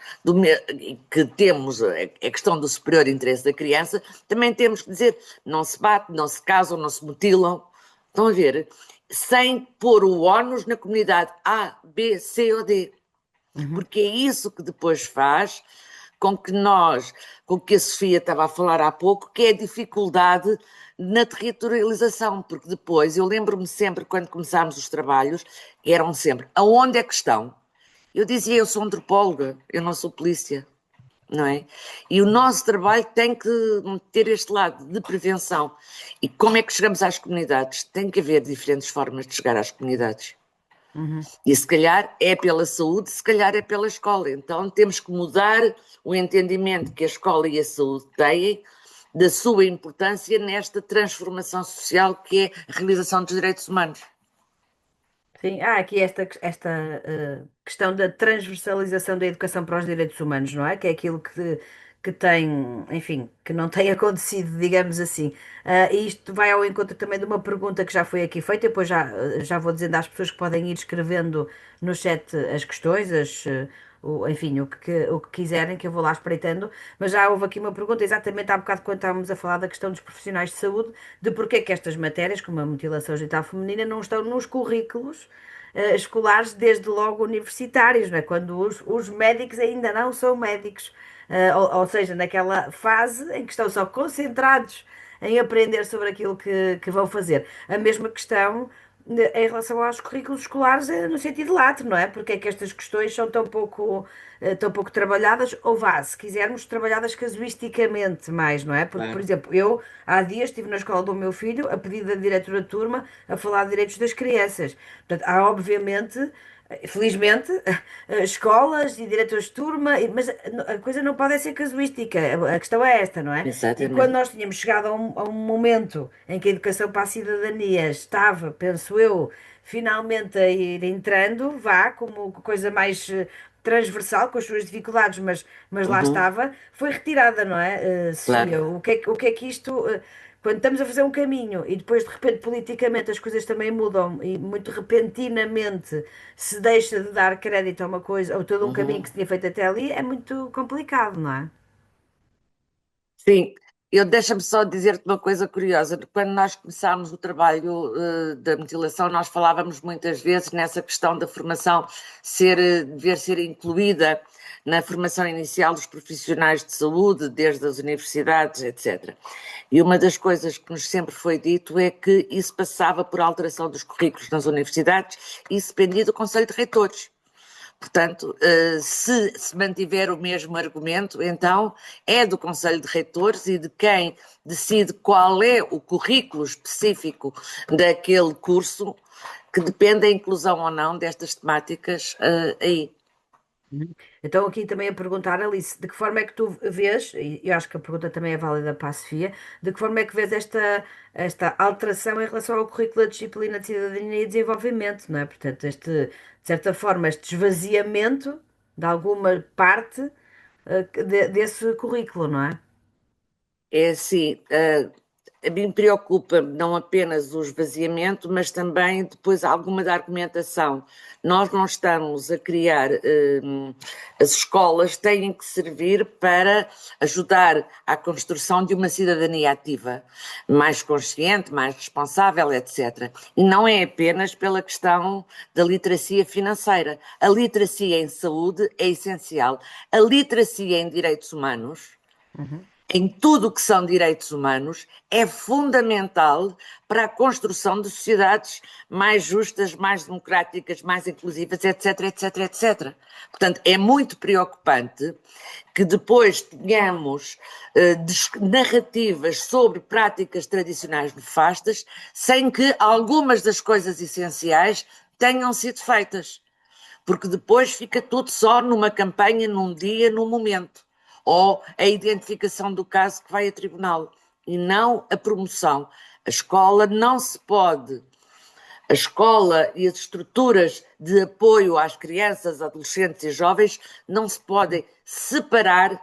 que temos a questão do superior interesse da criança, também temos que dizer não se bate, não se casam, não se mutilam. Estão a ver? Sem pôr o ónus na comunidade A, B, C ou D. Porque é isso que depois faz com que a Sofia estava a falar há pouco, que é a dificuldade na territorialização, porque depois, eu lembro-me sempre, quando começámos os trabalhos, eram sempre, aonde é que estão? Eu dizia, eu sou antropóloga, eu não sou polícia. Não é? E o nosso trabalho tem que ter este lado de prevenção. E como é que chegamos às comunidades? Tem que haver diferentes formas de chegar às comunidades. E se calhar é pela saúde, se calhar é pela escola. Então temos que mudar o entendimento que a escola e a saúde têm da sua importância nesta transformação social que é a realização dos direitos humanos. Sim, há aqui esta questão da transversalização da educação para os direitos humanos, não é? Que é aquilo que tem, enfim, que não tem acontecido, digamos assim. E isto vai ao encontro também de uma pergunta que já foi aqui feita, depois já vou dizendo às pessoas que podem ir escrevendo no chat as questões, enfim, o que quiserem, que eu vou lá espreitando, mas já houve aqui uma pergunta, exatamente há bocado quando estávamos a falar da questão dos profissionais de saúde, de porque é que estas matérias, como a mutilação genital feminina, não estão nos currículos escolares, desde logo universitários, não é? Quando os médicos ainda não são médicos. Ou seja, naquela fase em que estão só concentrados em aprender sobre aquilo que vão fazer. A mesma questão em relação aos currículos escolares, no sentido lato, não é? Porque é que estas questões são tão pouco trabalhadas, ou vá, se quisermos, trabalhadas casuisticamente mais, não é? Porque, por Claro. exemplo, eu há dias estive na escola do meu filho, a pedido da diretora de turma, a falar de direitos das crianças. Portanto, há obviamente, felizmente, escolas e diretores de turma, mas a coisa não pode ser casuística. A questão é esta, não é? E quando Exatamente. nós tínhamos chegado a um momento em que a educação para a cidadania estava, penso eu, finalmente a ir entrando, vá, como coisa mais transversal, com as suas dificuldades, mas lá Uhum, estava, foi retirada, não é? claro. Sofia, o que é que isto. Quando estamos a fazer um caminho e depois de repente politicamente as coisas também mudam e muito repentinamente se deixa de dar crédito a uma coisa ou todo um caminho que Uhum. se tinha feito até ali, é muito complicado, não é? Sim, eu deixa-me só dizer-te uma coisa curiosa. Quando nós começámos o trabalho da mutilação, nós falávamos muitas vezes nessa questão da formação dever ser incluída na formação inicial dos profissionais de saúde, desde as universidades, etc. E uma das coisas que nos sempre foi dito é que isso passava por alteração dos currículos nas universidades e isso dependia do Conselho de Reitores. Portanto, se mantiver o mesmo argumento, então é do Conselho de Reitores e de quem decide qual é o currículo específico daquele curso que depende a inclusão ou não destas temáticas aí. Uhum. Então, aqui também a perguntar, Alice, de que forma é que tu vês, e eu acho que a pergunta também é válida para a Sofia, de que forma é que vês esta alteração em relação ao currículo da disciplina de cidadania e desenvolvimento, não é? Portanto, de certa forma, este esvaziamento de alguma parte, desse currículo, não é? É assim, a mim preocupa não apenas o esvaziamento, mas também depois alguma da argumentação. Nós não estamos a criar, as escolas têm que servir para ajudar à construção de uma cidadania ativa, mais consciente, mais responsável, etc. E não é apenas pela questão da literacia financeira. A literacia em saúde é essencial. A literacia em direitos humanos Uhum. em tudo o que são direitos humanos é fundamental para a construção de sociedades mais justas, mais democráticas, mais inclusivas, etc, etc, etc. Portanto, é muito preocupante que depois tenhamos narrativas sobre práticas tradicionais nefastas sem que algumas das coisas essenciais tenham sido feitas, porque depois fica tudo só numa campanha, num dia, num momento, ou a identificação do caso que vai a tribunal, e não a promoção. A escola não se pode, a escola e as estruturas de apoio às crianças, adolescentes e jovens não se podem separar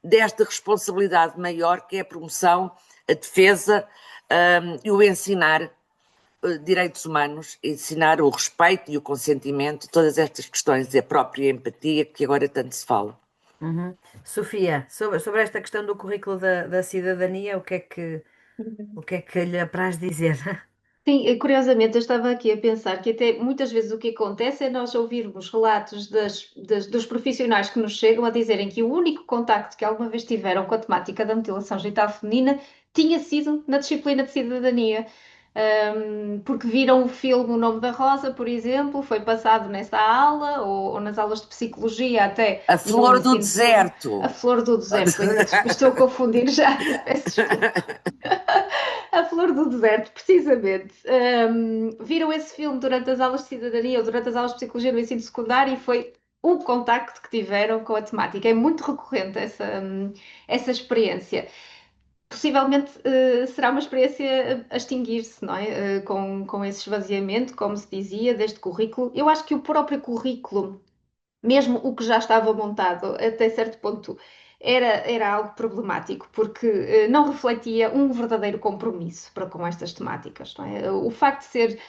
desta responsabilidade maior que é a promoção, a defesa e o ensinar direitos humanos, ensinar o respeito e o consentimento, todas estas questões, a própria empatia que agora tanto se fala. Uhum. Sofia, sobre esta questão do currículo da cidadania, o que é que lhe apraz dizer? Sim, curiosamente eu estava aqui a pensar que até muitas vezes o que acontece é nós ouvirmos relatos dos profissionais que nos chegam a dizerem que o único contacto que alguma vez tiveram com a temática da mutilação genital feminina tinha sido na disciplina de cidadania. Porque viram o filme O Nome da Rosa, por exemplo, foi passado nessa aula, ou nas aulas de psicologia, até A no flor do ensino secundário. A deserto. Flor do Deserto, estou a confundir já, peço desculpa. A Flor do Deserto, precisamente. Viram esse filme durante as aulas de cidadania ou durante as aulas de psicologia no ensino secundário e foi o contacto que tiveram com a temática. É muito recorrente essa experiência. Possivelmente será uma experiência a extinguir-se, não é? Com esse esvaziamento, como se dizia, deste currículo. Eu acho que o próprio currículo mesmo o que já estava montado até certo ponto era algo problemático, porque não refletia um verdadeiro compromisso para com estas temáticas. Não é? O facto de ser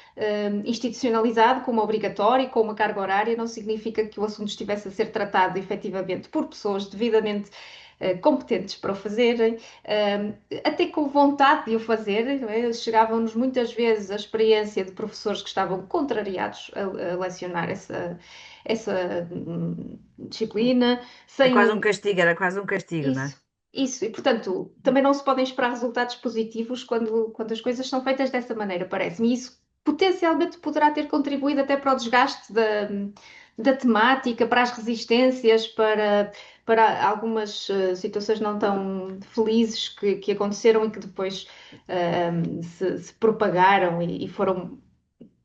institucionalizado como obrigatório, com uma carga horária, não significa que o assunto estivesse a ser tratado efetivamente por pessoas devidamente competentes para o fazerem, até com vontade de o fazerem. Não é? Chegavam-nos muitas vezes a experiência de professores que estavam contrariados a lecionar essa disciplina, É quase um sem castigo, era quase um castigo, não é? isso. Isso, e portanto, também não se podem esperar resultados positivos quando as coisas são feitas dessa maneira, parece-me. E isso potencialmente poderá ter contribuído até para o desgaste da temática, para as resistências, para algumas situações não tão felizes que aconteceram e que depois se propagaram e foram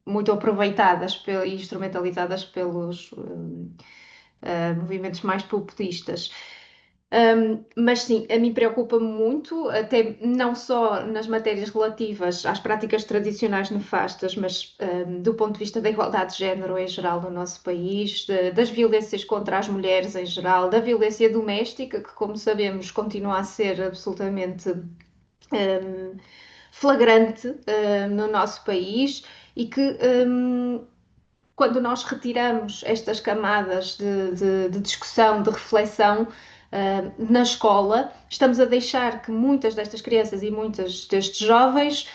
muito aproveitadas e instrumentalizadas pelos movimentos mais populistas. Mas sim, a mim preocupa-me muito, até não só nas matérias relativas às práticas tradicionais nefastas, mas do ponto de vista da igualdade de género em geral no nosso país, das violências contra as mulheres em geral, da violência doméstica, que, como sabemos, continua a ser absolutamente flagrante no nosso país e que quando nós retiramos estas camadas de discussão, de reflexão na escola, estamos a deixar que muitas destas crianças e muitos destes jovens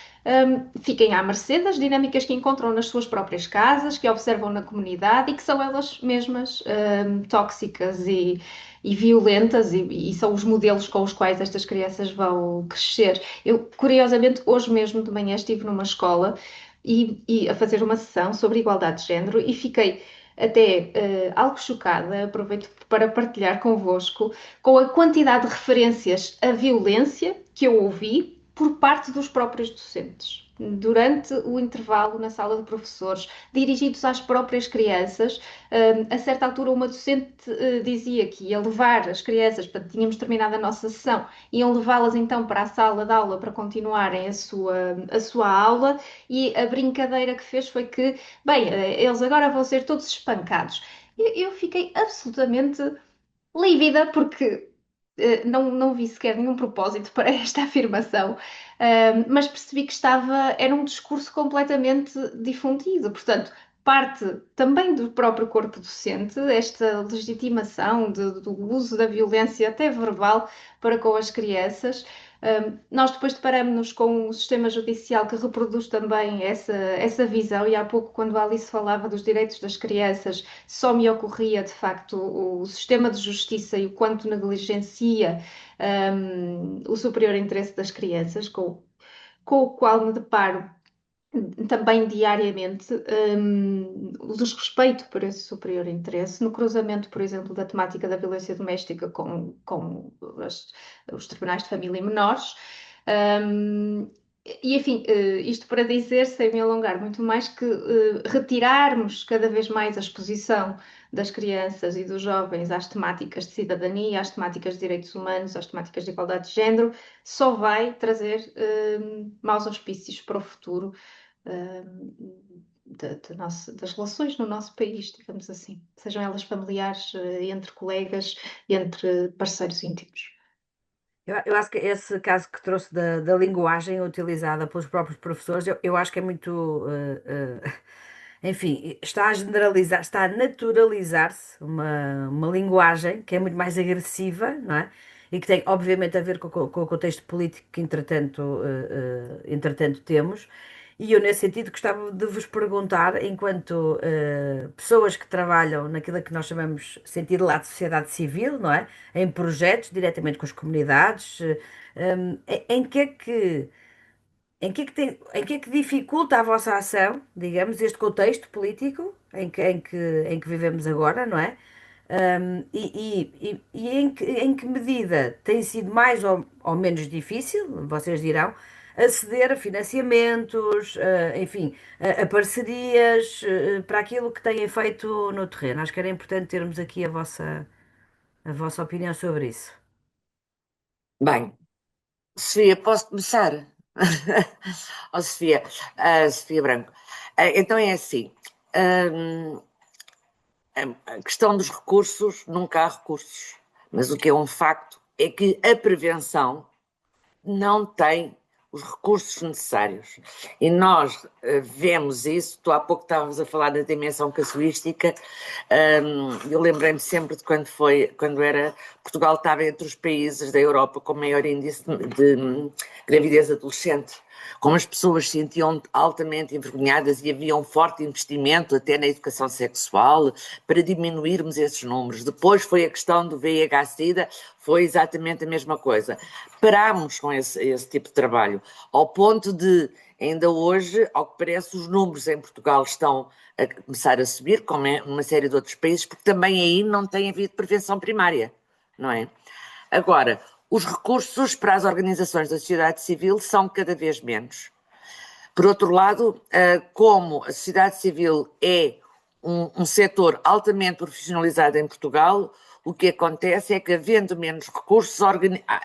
fiquem à mercê das dinâmicas que encontram nas suas próprias casas, que observam na comunidade e que são elas mesmas tóxicas e violentas e são os modelos com os quais estas crianças vão crescer. Eu, curiosamente, hoje mesmo de manhã estive numa escola e a fazer uma sessão sobre igualdade de género e fiquei até algo chocada, aproveito para partilhar convosco, com a quantidade de referências à violência que eu ouvi por parte dos próprios docentes. Durante o intervalo na sala de professores, dirigidos às próprias crianças, a certa altura uma docente dizia que ia levar as crianças, portanto tínhamos terminado a nossa sessão, iam levá-las então para a sala de aula para continuarem a sua aula e a brincadeira que fez foi que, bem, eles agora vão ser todos espancados. Eu fiquei absolutamente lívida porque não vi sequer nenhum propósito para esta afirmação, mas percebi que era um discurso completamente difundido, portanto, parte também do próprio corpo docente, esta legitimação do uso da violência até verbal para com as crianças. Nós depois deparamos-nos com um sistema judicial que reproduz também essa visão, e há pouco, quando a Alice falava dos direitos das crianças, só me ocorria de facto o sistema de justiça e o quanto negligencia o superior interesse das crianças, com o qual me deparo também diariamente, o desrespeito por esse superior interesse, no cruzamento, por exemplo, da temática da violência doméstica com os tribunais de família e menores. E enfim, isto para dizer, sem me alongar muito mais, que retirarmos cada vez mais a exposição das crianças e dos jovens às temáticas de cidadania, às temáticas de direitos humanos, às temáticas de igualdade de género, só vai trazer maus auspícios para o futuro das relações no nosso país, digamos assim, sejam elas familiares, entre colegas, entre parceiros íntimos. Eu acho que esse caso que trouxe da linguagem utilizada pelos próprios professores, eu acho que é muito. Enfim, está a generalizar, está a naturalizar-se uma linguagem que é muito mais agressiva, não é? E que tem, obviamente, a ver com o contexto político que, entretanto, temos. E eu, nesse sentido, gostava de vos perguntar, enquanto pessoas que trabalham naquilo que nós chamamos sentido lá de sociedade civil, não é? Em projetos, diretamente com as comunidades, em que é que. Em que é que dificulta a vossa ação, digamos, este contexto político em que vivemos agora, não é? E em que medida tem sido mais ou menos difícil, vocês dirão, aceder a financiamentos, enfim, a parcerias, para aquilo que têm feito no terreno? Acho que era importante termos aqui a vossa opinião sobre isso. Bem, Sofia, posso começar? Oh, Sofia, Sofia Branco. Então é assim, hum, a questão dos recursos, nunca há recursos, mas o que é um facto é que a prevenção não tem os recursos necessários. E nós vemos isso, tu há pouco estavas a falar da dimensão casuística, eu lembrei-me sempre de quando era, Portugal estava entre os países da Europa com maior índice de gravidez adolescente, como as pessoas se sentiam altamente envergonhadas e havia um forte investimento até na educação sexual para diminuirmos esses números. Depois foi a questão do VIH-Sida, foi exatamente a mesma coisa. Parámos com esse tipo de trabalho, ao ponto de, ainda hoje, ao que parece, os números em Portugal estão a começar a subir, como é numa série de outros países, porque também aí não tem havido prevenção primária, não é? Agora, os recursos para as organizações da sociedade civil são cada vez menos. Por outro lado, como a sociedade civil é um setor altamente profissionalizado em Portugal, o que acontece é que, havendo menos recursos,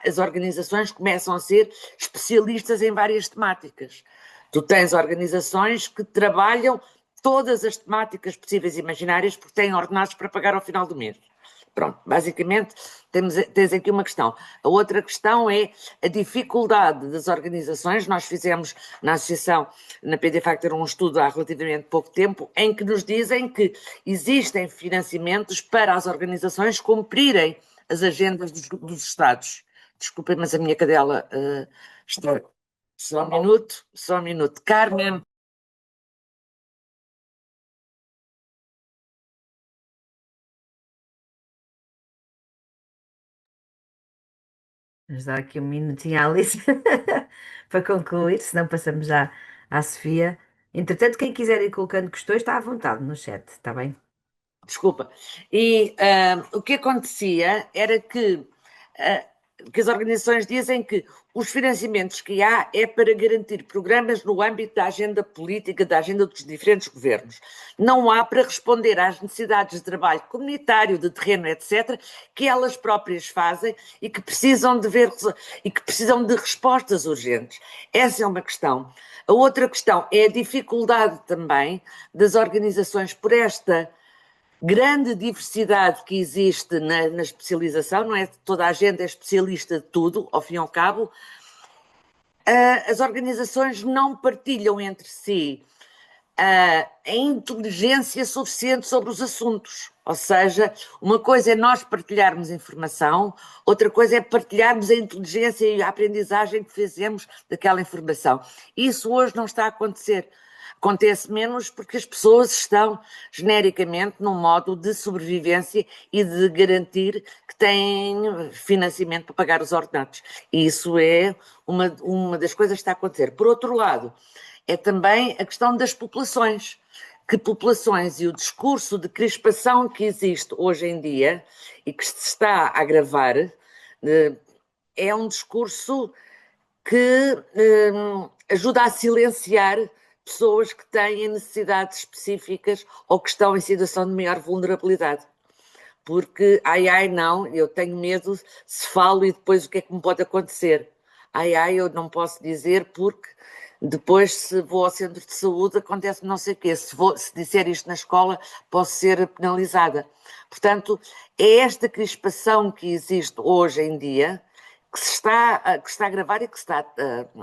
as organizações começam a ser especialistas em várias temáticas. Tu tens organizações que trabalham todas as temáticas possíveis e imaginárias porque têm ordenados para pagar ao final do mês. Pronto, basicamente tens aqui uma questão. A outra questão é a dificuldade das organizações. Nós fizemos na associação, na PD Factor, um estudo há relativamente pouco tempo, em que nos dizem que existem financiamentos para as organizações cumprirem as agendas dos Estados. Desculpem, mas a minha cadela está... Só um minuto. Carmen. Vamos dar aqui um minutinho à Alice para concluir, senão passamos já à Sofia. Entretanto, quem quiser ir colocando questões, está à vontade no chat, está bem? Desculpa. E o que acontecia era que as organizações dizem que os financiamentos que há é para garantir programas no âmbito da agenda política, da agenda dos diferentes governos. Não há para responder às necessidades de trabalho comunitário, de terreno, etc., que elas próprias fazem e que precisam de respostas urgentes. Essa é uma questão. A outra questão é a dificuldade também das organizações por esta grande diversidade que existe na especialização, não é? Toda a gente é especialista de tudo, ao fim e ao cabo. As organizações não partilham entre si a inteligência suficiente sobre os assuntos. Ou seja, uma coisa é nós partilharmos informação, outra coisa é partilharmos a inteligência e a aprendizagem que fizemos daquela informação. Isso hoje não está a acontecer. Acontece menos porque as pessoas estão genericamente num modo de sobrevivência e de garantir que têm financiamento para pagar os ordenados. E isso é uma das coisas que está a acontecer. Por outro lado, é também a questão das populações. Que populações e o discurso de crispação que existe hoje em dia e que se está a agravar é um discurso que ajuda a silenciar pessoas que têm necessidades específicas ou que estão em situação de maior vulnerabilidade. Porque, não, eu tenho medo se falo e depois o que é que me pode acontecer? Eu não posso dizer porque depois, se vou ao centro de saúde, acontece não sei o quê. Se disser isto na escola, posso ser penalizada. Portanto, é esta crispação que existe hoje em dia que está a gravar e que está,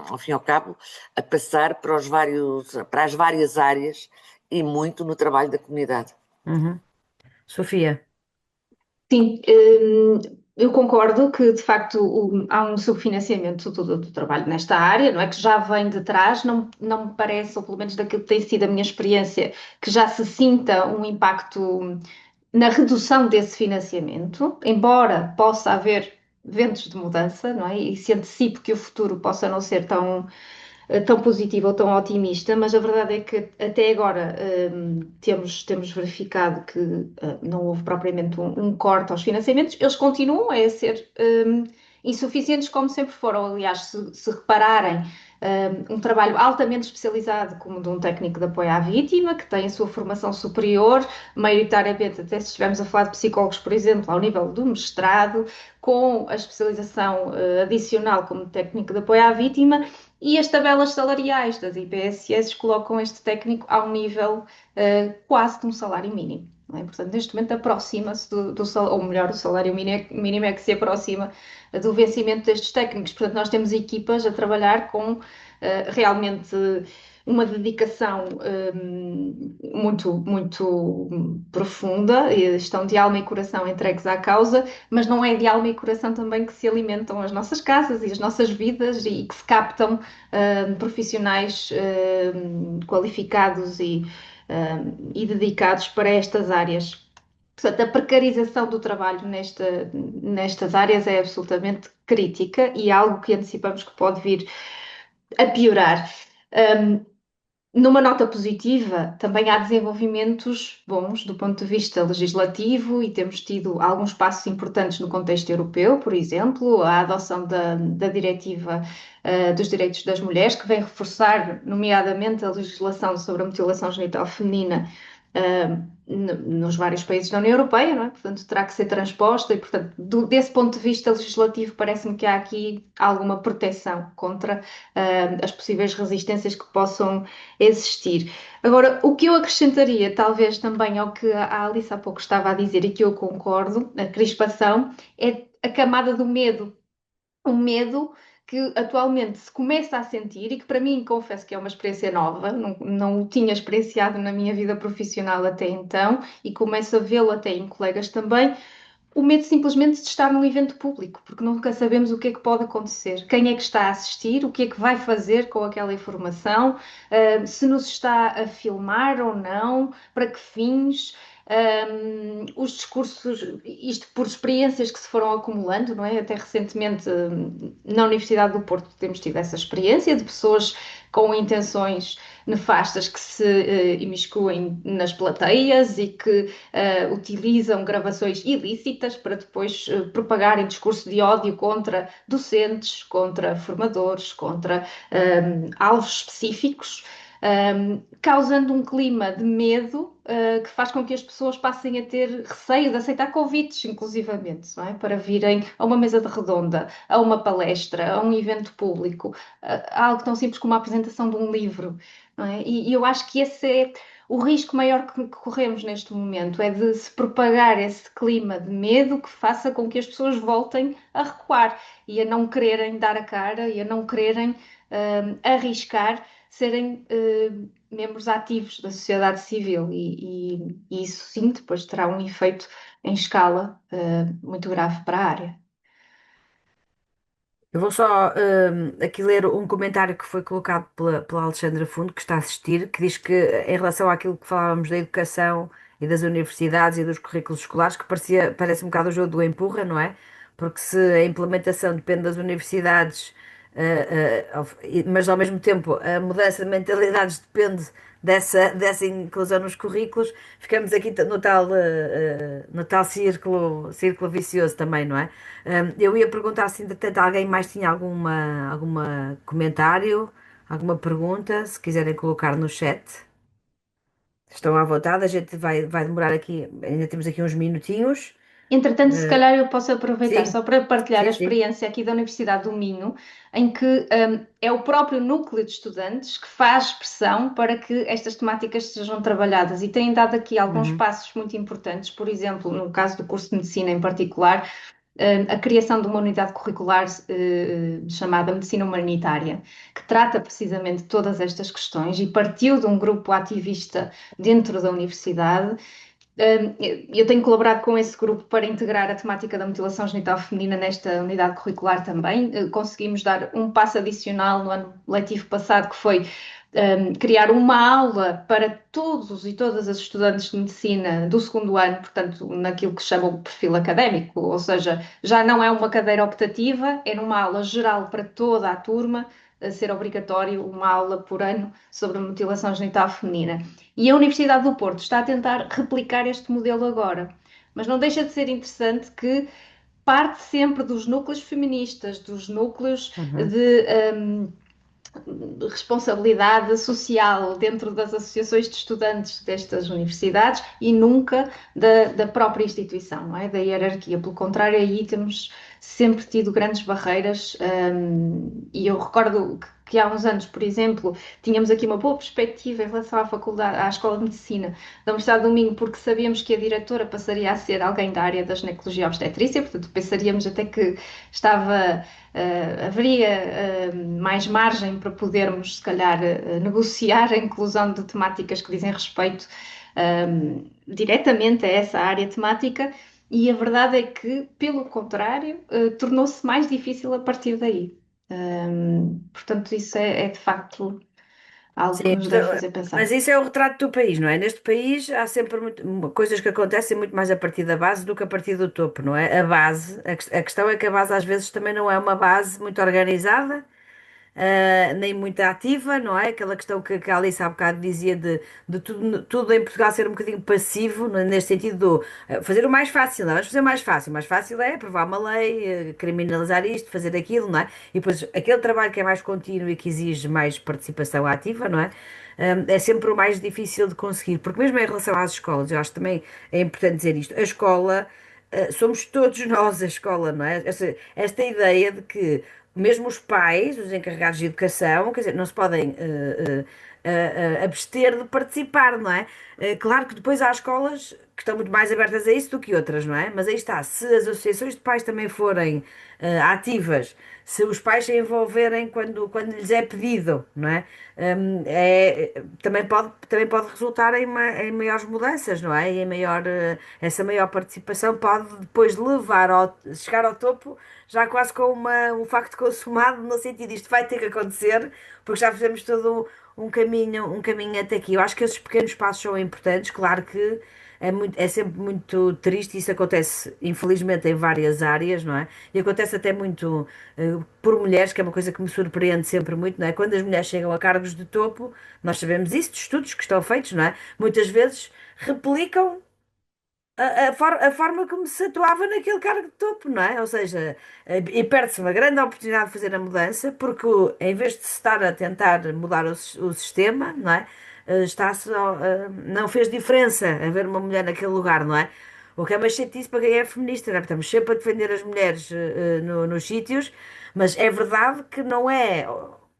ao fim e ao cabo, a passar para as várias áreas e muito no trabalho da comunidade. Sofia. Sim, eu concordo que de facto há um subfinanciamento do trabalho nesta área, não é? Que já vem de trás, não me parece, ou pelo menos daquilo que tem sido a minha experiência, que já se sinta um impacto na redução desse financiamento, embora possa haver ventos de mudança, não é? E se antecipe que o futuro possa não ser tão positivo ou tão otimista, mas a verdade é que até agora temos verificado que não houve propriamente um corte aos financiamentos, eles continuam a ser insuficientes como sempre foram. Aliás, se repararem, um trabalho altamente especializado como de um técnico de apoio à vítima, que tem a sua formação superior, maioritariamente, até se estivermos a falar de psicólogos, por exemplo, ao nível do mestrado, com a especialização adicional como técnico de apoio à vítima, e as tabelas salariais das IPSS colocam este técnico ao nível quase de um salário mínimo. Não é? Portanto, neste momento aproxima-se do salário, ou melhor, o salário mínimo é que se aproxima do vencimento destes técnicos. Portanto, nós temos equipas a trabalhar com realmente uma dedicação muito, muito profunda, e estão de alma e coração entregues à causa, mas não é de alma e coração também que se alimentam as nossas casas e as nossas vidas e que se captam profissionais qualificados e dedicados para estas áreas. Portanto, a precarização do trabalho nestas áreas é absolutamente crítica e é algo que antecipamos que pode vir a piorar. Um, Numa nota positiva, também há desenvolvimentos bons do ponto de vista legislativo e temos tido alguns passos importantes no contexto europeu, por exemplo, a adoção da Diretiva dos Direitos das Mulheres, que vem reforçar, nomeadamente, a legislação sobre a mutilação genital feminina nos vários países da União Europeia, não é? Portanto, terá que ser transposta e, portanto, desse ponto de vista legislativo, parece-me que há aqui alguma proteção contra as possíveis resistências que possam existir. Agora, o que eu acrescentaria, talvez também ao que a Alice há pouco estava a dizer e que eu concordo, a crispação, é a camada do medo. O medo que atualmente se começa a sentir e que para mim confesso que é uma experiência nova, não o tinha experienciado na minha vida profissional até então e começo a vê-lo até em colegas também, o medo simplesmente de estar num evento público, porque nunca sabemos o que é que pode acontecer, quem é que está a assistir, o que é que vai fazer com aquela informação, se nos está a filmar ou não, para que fins. Os discursos, isto por experiências que se foram acumulando, não é? Até recentemente na Universidade do Porto temos tido essa experiência de pessoas com intenções nefastas que se imiscuem nas plateias e que utilizam gravações ilícitas para depois propagarem discurso de ódio contra docentes, contra formadores, contra alvos específicos, causando um clima de medo que faz com que as pessoas passem a ter receio de aceitar convites, inclusivamente, não é? Para virem a uma mesa de redonda, a uma palestra, a um evento público, a algo tão simples como a apresentação de um livro, não é? E eu acho que esse é o risco maior que corremos neste momento, é de se propagar esse clima de medo que faça com que as pessoas voltem a recuar e a não quererem dar a cara e a não quererem arriscar serem membros ativos da sociedade civil e isso sim depois terá um efeito em escala muito grave para a área. Eu vou só aqui ler um comentário que foi colocado pela Alexandra Fundo, que está a assistir, que diz que em relação àquilo que falávamos da educação e das universidades e dos currículos escolares, que parece um bocado o jogo do empurra, não é? Porque se a implementação depende das universidades, mas ao mesmo tempo a mudança de mentalidades depende dessa inclusão nos currículos, ficamos aqui no tal círculo vicioso também, não é? Eu ia perguntar se entretanto alguém mais tinha alguma comentário, alguma pergunta, se quiserem colocar no chat. Estão à vontade, a gente vai demorar aqui, ainda temos aqui uns minutinhos. Entretanto, se calhar eu posso aproveitar Sim, só para partilhar a sim, sim. experiência aqui da Universidade do Minho, em que é o próprio núcleo de estudantes que faz pressão para que estas temáticas sejam trabalhadas e tem dado aqui alguns Uhum. passos muito importantes, por exemplo, no caso do curso de Medicina em particular, a criação de uma unidade curricular chamada Medicina Humanitária, que trata precisamente de todas estas questões e partiu de um grupo ativista dentro da universidade. Eu tenho colaborado com esse grupo para integrar a temática da mutilação genital feminina nesta unidade curricular também. Conseguimos dar um passo adicional no ano letivo passado, que foi criar uma aula para todos e todas as estudantes de medicina do segundo ano, portanto, naquilo que se chama o perfil académico, ou seja, já não é uma cadeira optativa, é numa aula geral para toda a turma, a ser obrigatório uma aula por ano sobre mutilação genital feminina. E a Universidade do Porto está a tentar replicar este modelo agora. Mas não deixa de ser interessante que parte sempre dos núcleos feministas, dos núcleos Uhum. de responsabilidade social dentro das associações de estudantes destas universidades e nunca da própria instituição, não é? Da hierarquia. Pelo contrário, aí temos sempre tido grandes barreiras e eu recordo que há uns anos, por exemplo, tínhamos aqui uma boa perspectiva em relação à faculdade, à Escola de Medicina da Universidade do Minho, porque sabíamos que a diretora passaria a ser alguém da área da ginecologia e obstetrícia, portanto pensaríamos até que haveria mais margem para podermos, se calhar, negociar a inclusão de temáticas que dizem respeito diretamente a essa área temática, e a verdade é que, pelo contrário, tornou-se mais difícil a partir daí. Portanto, isso é de facto algo que Sim, nos deve fazer pensar. mas isso é o retrato do país, não é? Neste país há sempre coisas que acontecem muito mais a partir da base do que a partir do topo, não é? A base, a questão é que a base às vezes também não é uma base muito organizada, nem muito ativa, não é? Aquela questão que a Alice há bocado dizia de tudo em Portugal ser um bocadinho passivo, neste sentido do fazer o mais fácil, não é? Vamos fazer o mais fácil. O mais fácil é aprovar uma lei, criminalizar isto, fazer aquilo, não é? E depois aquele trabalho que é mais contínuo e que exige mais participação ativa, não é? É sempre o mais difícil de conseguir, porque mesmo em relação às escolas, eu acho que também é importante dizer isto, a escola, somos todos nós a escola, não é? Esta ideia de que mesmo os pais, os encarregados de educação, quer dizer, não se podem abster de participar, não é? Claro que depois há escolas que estão muito mais abertas a isso do que outras, não é? Mas aí está, se as associações de pais também forem ativas, se os pais se envolverem quando lhes é pedido, não é? Também pode resultar em maiores mudanças, não é? E essa maior participação pode depois chegar ao topo já quase com um facto consumado, no sentido isto vai ter que acontecer, porque já fizemos todo um caminho até aqui. Eu acho que esses pequenos passos são importantes, claro que é sempre muito triste, isso acontece infelizmente em várias áreas, não é? E acontece até muito por mulheres, que é uma coisa que me surpreende sempre muito, não é? Quando as mulheres chegam a cargos de topo, nós sabemos isso de estudos que estão feitos, não é? Muitas vezes replicam a forma como se atuava naquele cargo de topo, não é? Ou seja, e perde-se uma grande oportunidade de fazer a mudança, porque em vez de se estar a tentar mudar o sistema, não é? Não fez diferença haver uma mulher naquele lugar, não é? O que é uma chatice para quem é feminista, não é? Estamos sempre a defender as mulheres nos sítios, mas é verdade que não é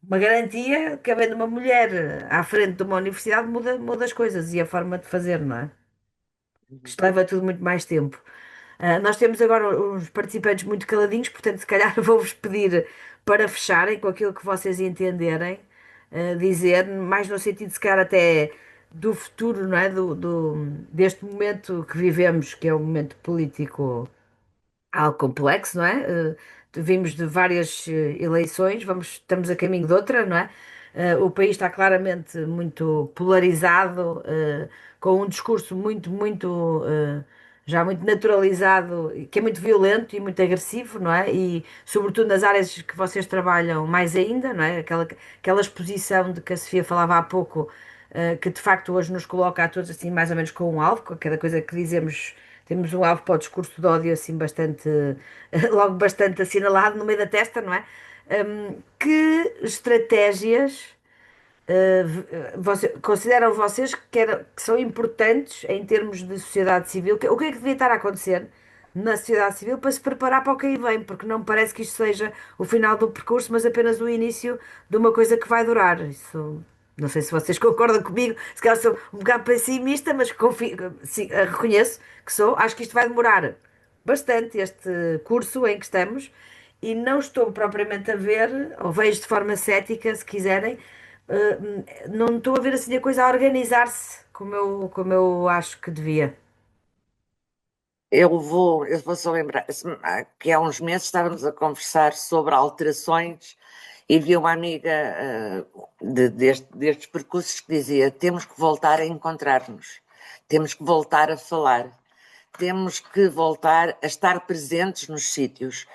uma garantia que havendo uma mulher à frente de uma universidade muda as coisas e a forma de fazer, não é? Que isto leva tudo muito mais tempo. Nós temos agora uns participantes muito caladinhos, portanto, se calhar vou-vos pedir para fecharem com aquilo que vocês entenderem, dizer, mais no sentido, se calhar, até do futuro, não é? Deste momento que vivemos, que é um momento político algo complexo, não é? Vimos de várias eleições, estamos a caminho de outra, não é? O país está claramente muito polarizado, com um discurso já muito naturalizado, que é muito violento e muito agressivo, não é? E sobretudo nas áreas que vocês trabalham mais ainda, não é? Aquela exposição de que a Sofia falava há pouco, que de facto hoje nos coloca a todos assim mais ou menos com um alvo, com cada coisa que dizemos. Temos um alvo para o discurso de ódio assim bastante, logo bastante assinalado no meio da testa, não é? Que estratégias consideram vocês que são importantes em termos de sociedade civil? O que é que devia estar a acontecer na sociedade civil para se preparar para o que aí vem? Porque não me parece que isto seja o final do percurso, mas apenas o início de uma coisa que vai durar. Isso, não sei se vocês concordam comigo, se calhar sou um bocado pessimista, mas sim, reconheço que sou. Acho que isto vai demorar bastante, este curso em que estamos, e não estou propriamente a ver, ou vejo de forma cética, se quiserem, não estou a ver assim a coisa a organizar-se como eu acho que devia. Eu vou só lembrar que há uns meses estávamos a conversar sobre alterações e vi uma amiga destes percursos que dizia: temos que voltar a encontrar-nos, temos que voltar a falar, temos que voltar a estar presentes nos sítios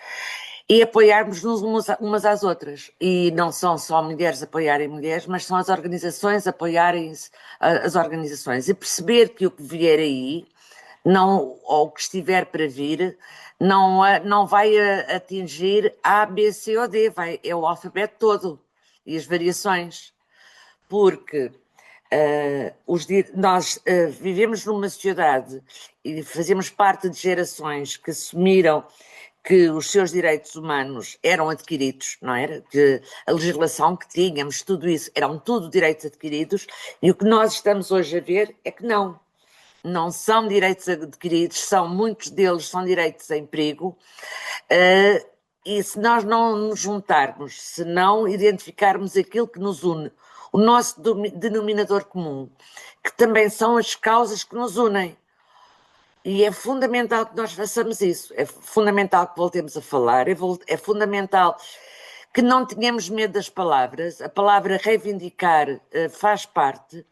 e apoiarmos-nos umas às outras. E não são só mulheres apoiarem mulheres, mas são as organizações apoiarem-se as organizações, e perceber que o que vier aí não, ou o que estiver para vir, não vai atingir A, B, C ou D, é o alfabeto todo e as variações, porque nós vivemos numa sociedade e fazemos parte de gerações que assumiram que os seus direitos humanos eram adquiridos, não era? Que a legislação que tínhamos, tudo isso, eram tudo direitos adquiridos, e o que nós estamos hoje a ver é que não são direitos adquiridos, muitos deles são direitos em perigo, e se nós não nos juntarmos, se não identificarmos aquilo que nos une, o nosso denominador comum, que também são as causas que nos unem. E é fundamental que nós façamos isso, é fundamental que voltemos a falar, é fundamental que não tenhamos medo das palavras, a palavra reivindicar faz parte,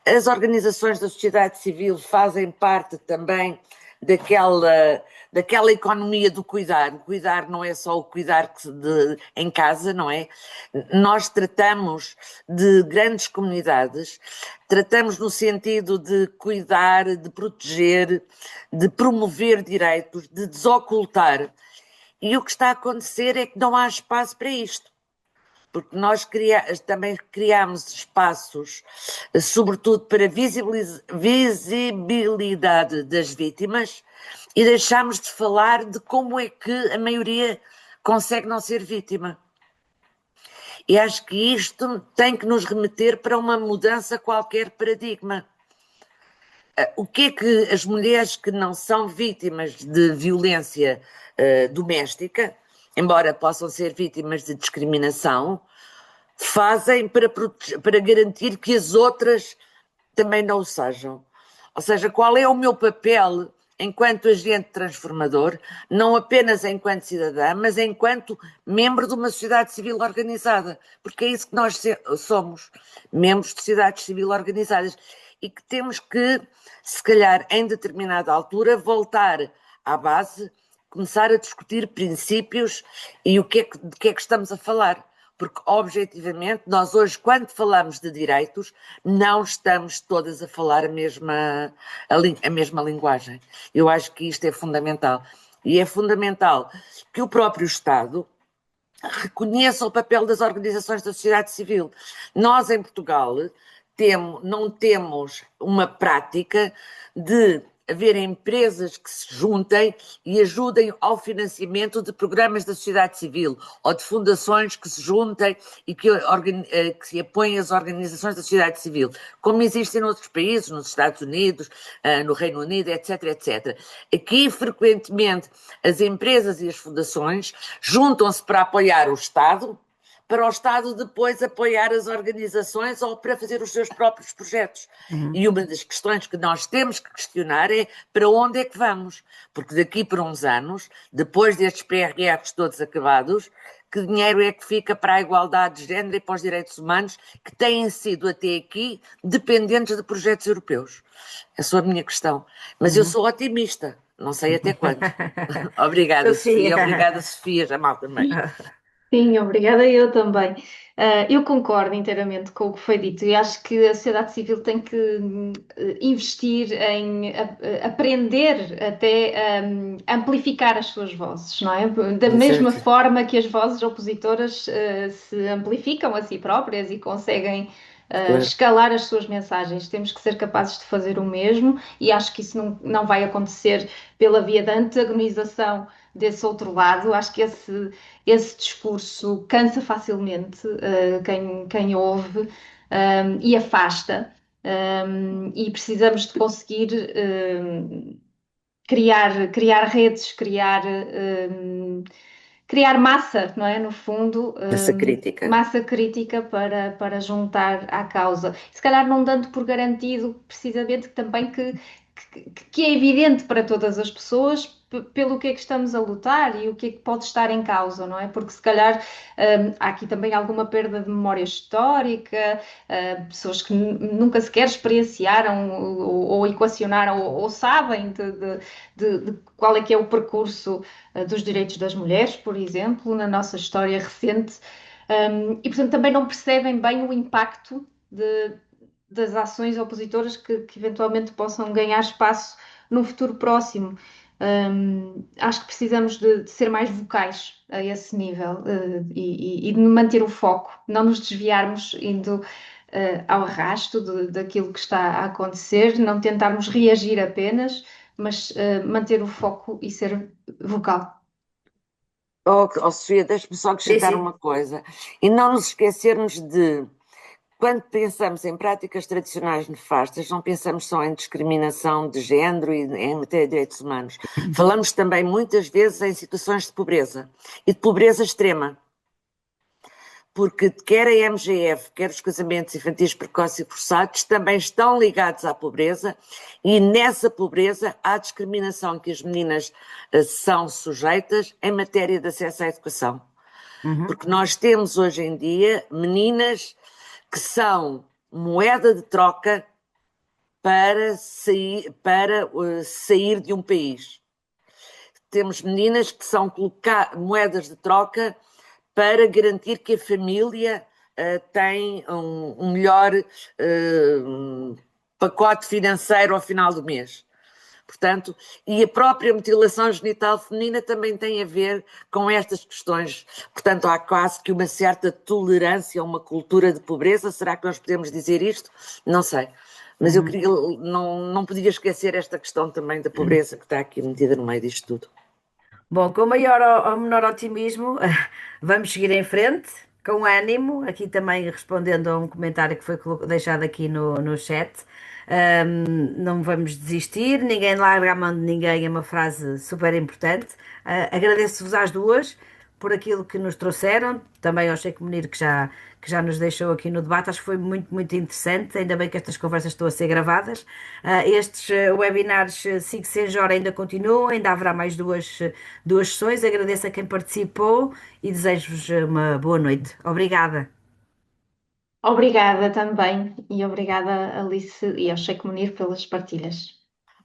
as organizações da sociedade civil fazem parte também daquela economia do cuidar. O cuidar não é só o cuidar em casa, não é? Nós tratamos de grandes comunidades, tratamos no sentido de cuidar, de proteger, de promover direitos, de desocultar. E o que está a acontecer é que não há espaço para isto. Porque nós também criamos espaços, sobretudo para visibilidade das vítimas, e deixamos de falar de como é que a maioria consegue não ser vítima. E acho que isto tem que nos remeter para uma mudança qualquer de paradigma. O que é que as mulheres que não são vítimas de violência doméstica, embora possam ser vítimas de discriminação, fazem para garantir que as outras também não o sejam? Ou seja, qual é o meu papel enquanto agente transformador, não apenas enquanto cidadã, mas enquanto membro de uma sociedade civil organizada? Porque é isso que nós somos, membros de sociedades civis organizadas, e que temos que, se calhar, em determinada altura, voltar à base, começar a discutir princípios e de que é que estamos a falar. Porque, objetivamente, nós hoje, quando falamos de direitos, não estamos todas a falar a mesma linguagem. Eu acho que isto é fundamental. E é fundamental que o próprio Estado reconheça o papel das organizações da sociedade civil. Nós, em Portugal, não temos uma prática de haver empresas que se juntem e ajudem ao financiamento de programas da sociedade civil, ou de fundações que se juntem e que se apoiem as organizações da sociedade civil, como existem noutros países, nos Estados Unidos, no Reino Unido, etc, etc. Aqui, frequentemente, as empresas e as fundações juntam-se para apoiar o Estado, para o Estado depois apoiar as organizações ou para fazer os seus próprios projetos. E uma das questões que nós temos que questionar é para onde é que vamos? Porque daqui por uns anos, depois destes PRRs todos acabados, que dinheiro é que fica para a igualdade de género e para os direitos humanos que têm sido até aqui dependentes de projetos europeus? Essa é a minha questão. Mas eu sou otimista, não sei até quando. Obrigada, Sofia. Obrigada, Sofia, Jamal também. Sim, obrigada, eu também. Eu concordo inteiramente com o que foi dito e acho que a sociedade civil tem que investir em aprender até amplificar as suas vozes, não é? Da mesma forma que as vozes opositoras se amplificam a si próprias e conseguem escalar as suas mensagens. Temos que ser capazes de fazer o mesmo e acho que isso não vai acontecer pela via da antagonização desse outro lado. Acho que esse discurso cansa facilmente quem ouve e afasta, e precisamos de conseguir criar redes, criar massa, não é? No fundo, massa crítica para juntar à causa. Se calhar não dando por garantido precisamente também que é evidente para todas as pessoas pelo que é que estamos a lutar e o que é que pode estar em causa, não é? Porque se calhar há aqui também alguma perda de memória histórica, pessoas que nunca sequer experienciaram ou equacionaram ou sabem de qual é que é o percurso dos direitos das mulheres, por exemplo, na nossa história recente, e portanto também não percebem bem o impacto das ações opositoras que eventualmente possam ganhar espaço no futuro próximo. Acho que precisamos de ser mais vocais a esse nível e de manter o foco, não nos desviarmos indo ao arrasto daquilo que está a acontecer, não tentarmos reagir apenas, mas manter o foco e ser vocal. Oh, Sofia, deixa-me só Sim, acrescentar sim. uma coisa. E não nos esquecermos de, quando pensamos em práticas tradicionais nefastas, não pensamos só em discriminação de género e em matéria de direitos humanos. Falamos também muitas vezes em situações de pobreza e de pobreza extrema. Porque quer a MGF, quer os casamentos infantis precoces e forçados também estão ligados à pobreza e nessa pobreza há discriminação que as meninas são sujeitas em matéria de acesso à educação. Uhum. Porque nós temos hoje em dia meninas que são moeda de troca para sair de um país. Temos meninas que são moedas de troca para garantir que a família tem um melhor pacote financeiro ao final do mês. Portanto, e a própria mutilação genital feminina também tem a ver com estas questões. Portanto, há quase que uma certa tolerância a uma cultura de pobreza. Será que nós podemos dizer isto? Não sei. Mas eu Uhum. queria, não podia esquecer esta questão também da pobreza que está aqui metida no meio disto tudo. Bom, com maior ou menor otimismo, vamos seguir em frente, com ânimo, aqui também respondendo a um comentário que foi deixado aqui no chat. Não vamos desistir, ninguém larga a mão de ninguém, é uma frase super importante. Agradeço-vos às duas por aquilo que nos trouxeram, também ao Sheikh Munir que já nos deixou aqui no debate, acho que foi muito, muito interessante, ainda bem que estas conversas estão a ser gravadas. Estes webinars 5 Sem Hora ainda continuam, ainda haverá mais duas sessões. Agradeço a quem participou e desejo-vos uma boa noite. Obrigada. Obrigada também e obrigada Alice e ao Sheikh Munir pelas partilhas.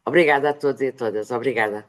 Obrigada a todos e a todas. Obrigada.